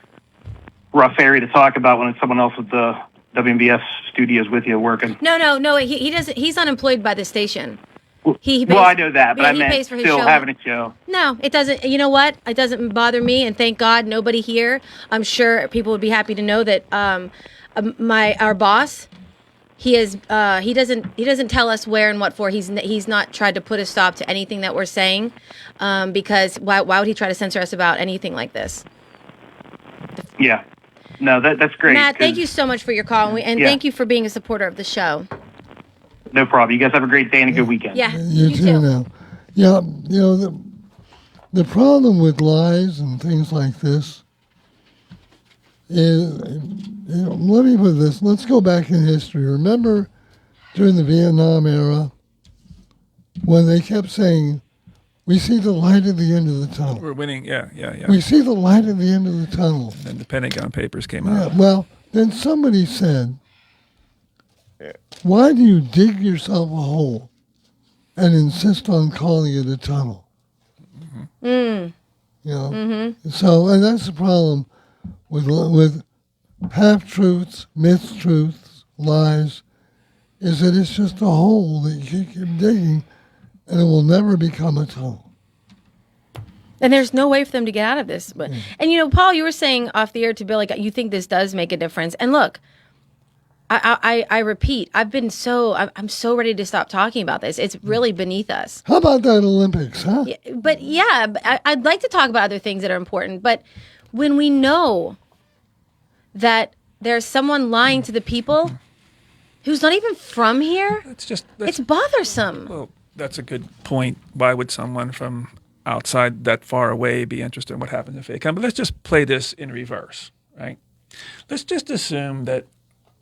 S2: rough area to talk about when it's someone else at the WMBS studios with you working.
S13: No. He doesn't. He's unemployed by the station. He pays,
S2: well, I know that, but I meant
S13: pays for his
S2: still
S13: show.
S2: having a show.
S13: No, it doesn't. You know what? It doesn't bother me, and thank God nobody here. I'm sure people would be happy to know that our boss, he doesn't tell us where and what for. He's not tried to put a stop to anything that we're saying, because why would he try to censor us about anything like this?
S2: Yeah. No, that's great.
S13: Matt, thank you so much for your call, and
S2: Yeah.
S13: thank you for being a supporter of the show.
S2: No problem. You guys have a great day and a good weekend.
S13: Yeah,
S11: you too. Now. Yeah, the problem with lies and things like this is, let me put this. Let's go back in history. Remember during the Vietnam era when they kept saying, "We see the light at the end of the tunnel."
S14: We're winning. Yeah.
S11: We see the light at the end of the tunnel.
S14: And the Pentagon Papers came out.
S11: Well, then somebody said, "Why do you dig yourself a hole and insist on calling it a tunnel?"
S13: Mm-hmm.
S11: So, and that's the problem with half-truths, mistruths, lies, is that it's just a hole that you keep digging, and it will never become a tunnel.
S13: And there's no way for them to get out of this. But, and, you know, Paul, you were saying off the air to Bill, like, you think this does make a difference. And look, I repeat, I'm so ready to stop talking about this. It's really beneath us.
S11: How about that Olympics, huh?
S13: But I'd like to talk about other things that are important. But when we know that there's someone lying to the people who's not even from here, it's bothersome.
S14: Well, that's a good point. Why would someone from outside that far away be interested in what happens in Fayette County? But let's just play this in reverse, right? Let's just assume that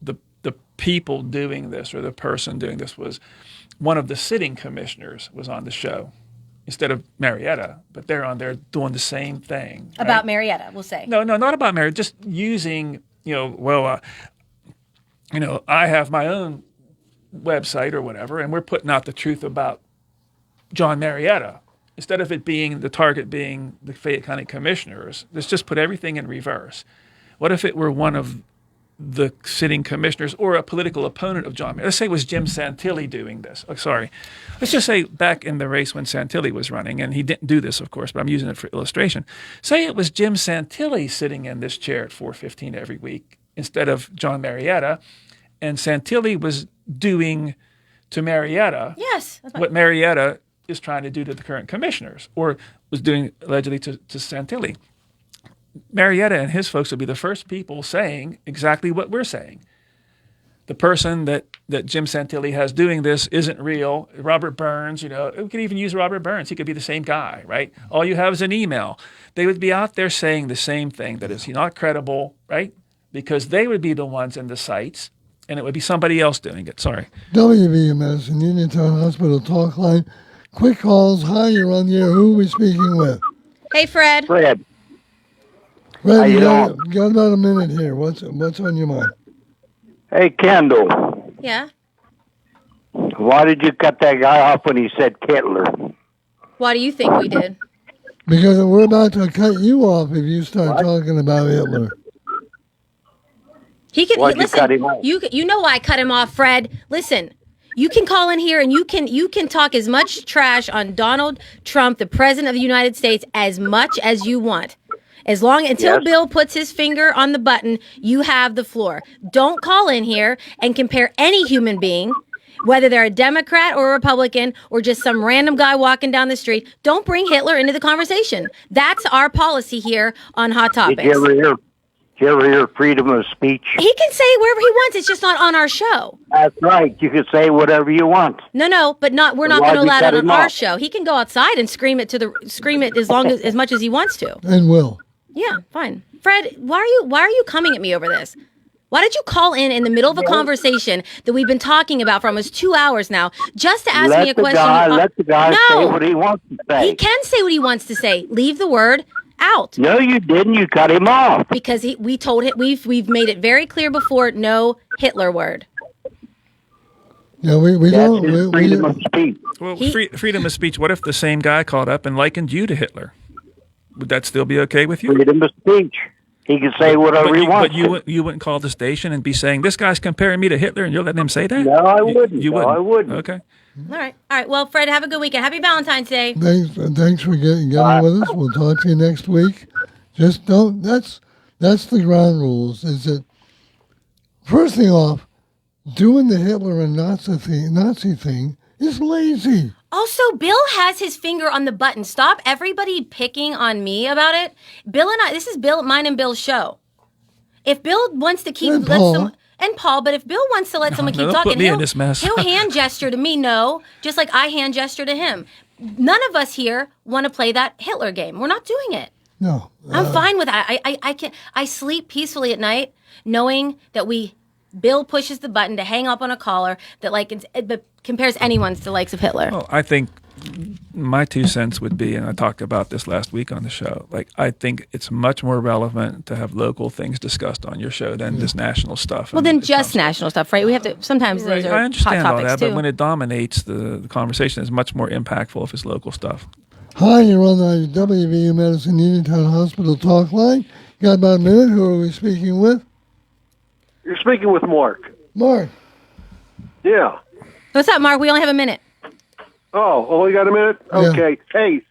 S14: the people doing this, or the person doing this, was one of the sitting commissioners was on the show instead of Marietta, but they're on there doing the same thing. Right?
S13: About Marietta, we'll say.
S14: No, not about Marietta. Just using, I have my own website or whatever, and we're putting out the truth about John Marietta. Instead of it being the target being the Fayette County commissioners, let's just put everything in reverse. What if it were one of the sitting commissioners or a political opponent of John Marietta? Let's say it was Jim Santilli doing this. Oh, sorry. Let's just say back in the race when Santilli was running, and he didn't do this, of course, but I'm using it for illustration. Say it was Jim Santilli sitting in this chair at 4:15 every week instead of John Marietta, and Santilli was doing to Marietta what Marietta is trying to do to the current commissioners, or was doing allegedly to Santilli. Marietta and his folks would be the first people saying exactly what we're saying. The person that Jim Santilli has doing this isn't real. Robert Burns, we could even use Robert Burns. He could be the same guy, right? All you have is an email. They would be out there saying the same thing, that is not credible, right? Because they would be the ones in the sites, and it would be somebody else doing it. Sorry.
S11: WVU Medicine, Uniontown Hospital Talk Line. Quick calls. Hi, you're on the air. Who are we speaking with?
S13: Hey, Fred.
S11: Fred, you got about a minute here. What's on your mind?
S3: Hey, Kendall.
S13: Yeah?
S3: Why did you cut that guy off when he said Hitler?
S13: Why do you think we did?
S11: Because we're about to cut you off if you start talking about Hitler.
S3: Why'd you cut him off?
S13: You know why I cut him off, Fred. Listen, you can call in here and you can talk as much trash on Donald Trump, the President of the United States, as much as you want. Until Bill puts his finger on the button, you have the floor. Don't call in here and compare any human being, whether they're a Democrat or a Republican or just some random guy walking down the street. Don't bring Hitler into the conversation. That's our policy here on Hot Topics.
S3: Did you ever hear freedom of speech?
S13: He can say wherever he wants. It's just not on our show.
S3: That's right. You can say whatever you want.
S13: No, but we're not going to allow that on our show. He can go outside and scream it as much as he wants to.
S11: And will.
S13: Yeah, fine. Fred, why are you coming at me over this? Why did you call in the middle of a conversation that we've been talking about for almost 2 hours now just to ask me a question?
S3: Let the guy say what he wants to say.
S13: He can say what he wants to say. Leave the word out.
S3: No, you didn't. You cut him off.
S13: Because we told him we've made it very clear before, no Hitler word.
S11: Yeah, we don't.
S3: Freedom of speech.
S14: Well, freedom of speech. What if the same guy called up and likened you to Hitler? Would that still be okay with you?
S3: Freedom of speech. He can say whatever he wants.
S14: But you wouldn't call the station and be saying, this guy's comparing me to Hitler, and you're letting him say that?
S3: No, I wouldn't.
S14: You wouldn't.
S3: I wouldn't.
S14: Okay.
S13: All right. Well, Fred, have a good weekend. Happy Valentine's Day.
S11: Thanks for getting with us. We'll talk to you next week. Just don't. That's the ground rules. Is that first thing off, doing the Hitler and Nazi thing is lazy.
S13: Also, Bill has his finger on the button. Stop everybody picking on me about it. Bill and I, this is mine and Bill's show. If Bill wants to keep... Paul, but if Bill wants to let someone keep talking, he'll hand gesture to me, just like I hand gesture to him. None of us here want to play that Hitler game. We're not doing it.
S11: No.
S13: I'm fine with that. I sleep peacefully at night knowing that Bill pushes the button to hang up on a caller that compares anyone to the likes of Hitler.
S14: Well, I think my 2 cents would be, and I talked about this last week on the show, I think it's much more relevant to have local things discussed on your show than this national stuff.
S13: Well, then just national stuff, right? We have to, sometimes those are
S14: I understand
S13: hot
S14: all
S13: topics
S14: that,
S13: too.
S14: but when it dominates the conversation, it's much more impactful if it's local stuff.
S11: Hi, you're on the WVU Medicine Uniontown Hospital Talk Line. Got about a minute. Who are we speaking with?
S3: You're speaking with Mark.
S11: Mark.
S3: Yeah.
S13: What's up, Mark? We only have a minute.
S3: Oh, only got a minute? Okay. Hey,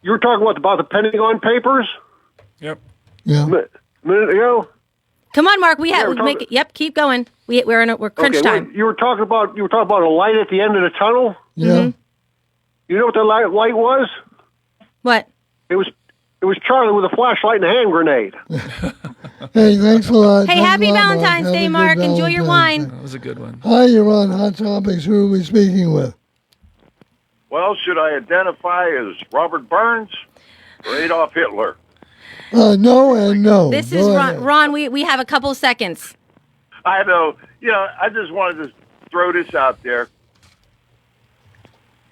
S4: you were talking about the Pentagon Papers?
S14: Yep.
S11: Yeah.
S4: A minute ago?
S13: Come on, Mark. Yep, keep going. We're crunch time.
S4: You were talking about a light at the end of the tunnel?
S11: Yeah.
S13: Mm-hmm.
S4: You know what the light was?
S13: What?
S4: It was Charlie with a flashlight and a hand grenade.
S11: Hey, thanks a lot.
S13: Hey,
S11: Thanks
S13: happy
S11: a lot,
S13: Valentine's
S11: Have
S13: Day,
S11: a good
S13: Mark. Enjoy your
S11: Valentine's
S13: wine.
S11: Day.
S14: That was a good one.
S11: Hi, you're on Hot Topics. Who are we speaking with?
S5: Well, should I identify as Robert Burns or Adolf Hitler?
S11: No and no.
S13: This
S11: Go
S13: is
S11: ahead.
S13: Ron. We have a couple seconds.
S5: I know. I just wanted to throw this out there.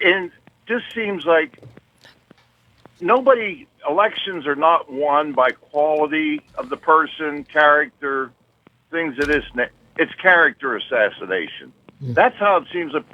S5: And just seems like elections are not won by quality of the person, character, things of this. It's character assassination. That's how it seems that,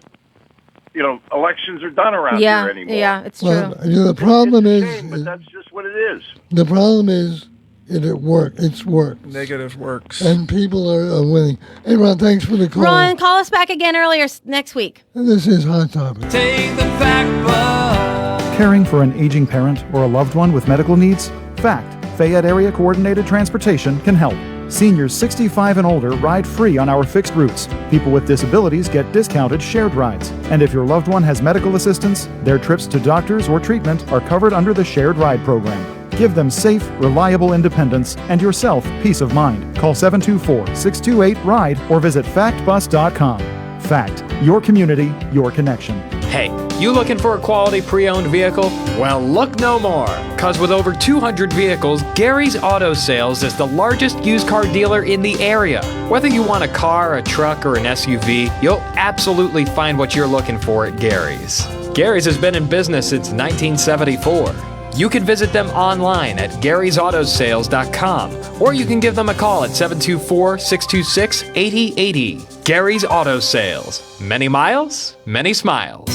S5: elections are done around here anymore.
S13: Yeah, it's true.
S11: The problem
S5: It's a
S11: is,
S5: shame, but that's just what it is.
S11: the problem is, it works. It's works.
S14: Negative works.
S11: And people are winning. Hey, Ron, thanks for the call.
S13: Ron, call us back again earlier next week.
S11: And this is Hot Topics.
S24: Take the fact bus.
S6: Caring for an aging parent or a loved one with medical needs? FACT, Fayette Area Coordinated Transportation, can help. Seniors 65 and older ride free on our fixed routes. People with disabilities get discounted shared rides. And if your loved one has medical assistance, their trips to doctors or treatment are covered under the shared ride program. Give them safe, reliable independence and yourself peace of mind. Call 724-628-RIDE or visit factbus.com. FACT, your community, your connection.
S7: Hey, you looking for a quality pre-owned vehicle? Well, look no more, because with over 200 vehicles, Gary's Auto Sales is the largest used car dealer in the area. Whether you want a car, a truck, or an SUV, you'll absolutely find what you're looking for at Gary's. Gary's has been in business since 1974. You can visit them online at Gary'sAutoSales.com, or you can give them a call at 724-626-8080. Gary's Auto Sales. Many miles, many smiles.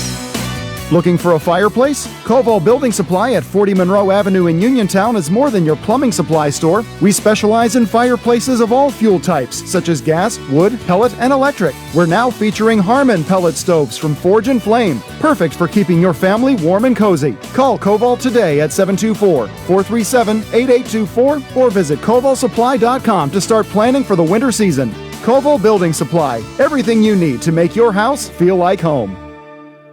S6: Looking for a fireplace? Koval Building Supply at 40 Monroe Avenue in Uniontown is more than your plumbing supply store. We specialize in fireplaces of all fuel types, such as gas, wood, pellet, and electric. We're now featuring Harmon pellet stoves from Forge and Flame, perfect for keeping your family warm and cozy. Call Koval today at 724-437-8824 or visit kovalsupply.com to start planning for the winter season. Koval Building Supply, everything you need to make your house feel like home.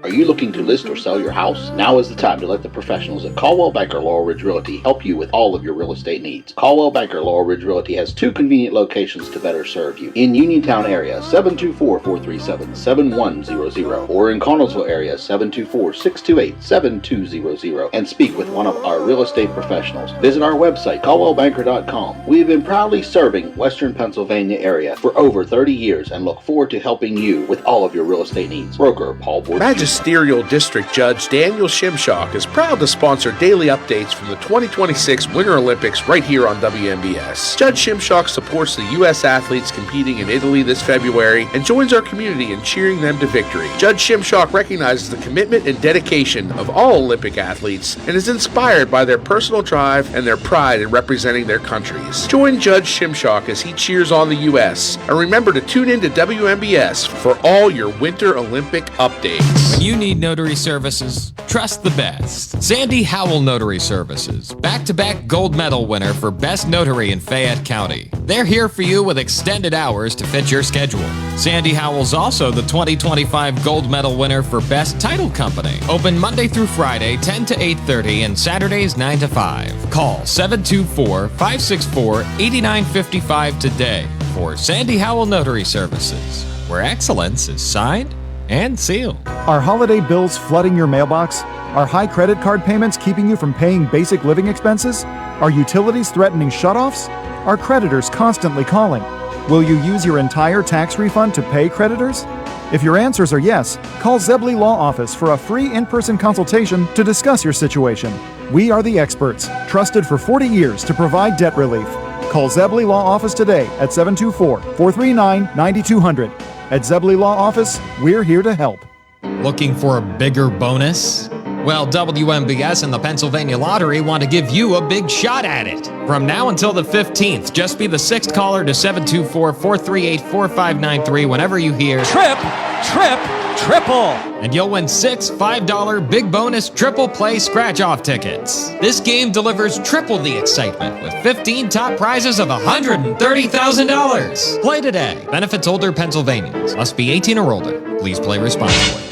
S8: Are you looking to list or sell your house? Now is the time to let the professionals at Caldwell Banker Laurel Ridge Realty help you with all of your real estate needs. Caldwell Banker Laurel Ridge Realty has two convenient locations to better serve you. In Uniontown area, 724-437-7100, or in Connellsville area, 724-628-7200, and speak with one of our real estate professionals. Visit our website, caldwellbanker.com. We have been proudly serving Western Pennsylvania area for over 30 years and look forward to helping you with all of your real estate needs. Broker Paul Borges.
S9: Magisterial District Judge Daniel Shimshock is proud to sponsor daily updates from the 2026 Winter Olympics right here on WMBS. Judge Shimshock supports the U.S. athletes competing in Italy this February and joins our community in cheering them to victory. Judge Shimshock recognizes the commitment and dedication of all Olympic athletes and is inspired by their personal drive and their pride in representing their countries. Join Judge Shimshock as he cheers on the U.S. and remember to tune in to WMBS for all your Winter Olympic updates.
S10: When you need notary services, trust the best. Sandy Howell Notary Services, back-to-back gold medal winner for Best Notary in Fayette County. They're here for you with extended hours to fit your schedule. Sandy Howell's also the 2025 gold medal winner for Best Title Company. Open Monday through Friday, 10 to 8:30, and Saturdays, 9 to 5. Call 724-564-8955 today for Sandy Howell Notary Services, where excellence is signed and sealed.
S6: Are holiday bills flooding your mailbox? Are high credit card payments keeping you from paying basic living expenses? Are utilities threatening shutoffs? Are creditors constantly calling? Will you use your entire tax refund to pay creditors? If your answers are yes, call Zebley Law Office for a free in-person consultation to discuss your situation. We are the experts, trusted for 40 years to provide debt relief. Call Zebley Law Office today at 724-439-9200. At Zebley Law Office, we're here to help.
S10: Looking for a bigger bonus? Well, WMBS and the Pennsylvania Lottery want to give you a big shot at it. From now until the 15th, just be the sixth caller to 724-438-4593 whenever you hear
S24: Trip, trip,
S12: triple.
S10: And you'll win 6 $5 big bonus triple play scratch-off tickets. This game delivers triple the excitement with 15 top prizes of $130,000. Play today. Benefits older Pennsylvanians. Must be 18 or older. Please play responsibly.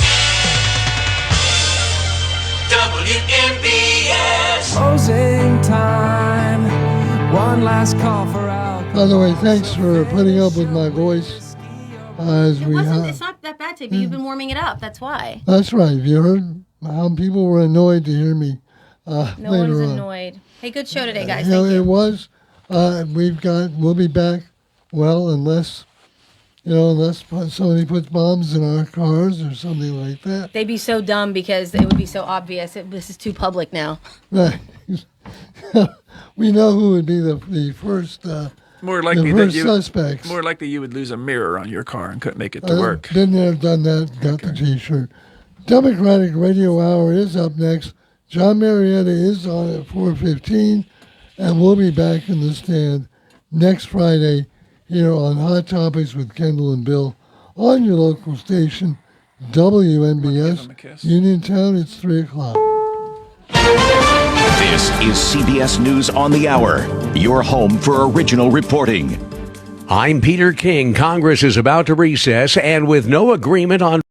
S24: WMBS.
S25: Closing time. One last call for out.
S11: By the way, thanks for putting up with my voice.
S13: It's not that bad, Tippy. You've been warming it up. That's why.
S11: That's right. You heard how people were annoyed to hear me.
S13: No one's annoyed. Hey, good show today, guys.
S11: Yeah,
S13: Thank you.
S11: it was. We'll be back. Well, unless somebody puts bombs in our cars or something like that.
S13: They'd be so dumb because it would be so obvious. This is too public now.
S11: Right. We know who would be the first.
S14: More likely
S11: the
S14: that
S11: first suspects.
S14: More likely you would lose a mirror on your car and couldn't make it to work.
S11: Been there, done that. Got the T-shirt. Democratic Radio Hour is up next. John Marietta is on at 4:15, and we'll be back in the stand next Friday here on Hot Topics with Kendall and Bill on your local station, WNBS, Uniontown. It's 3:00.
S15: This is CBS News on the Hour, your home for original reporting.
S16: I'm Peter King. Congress is about to recess, and with no agreement on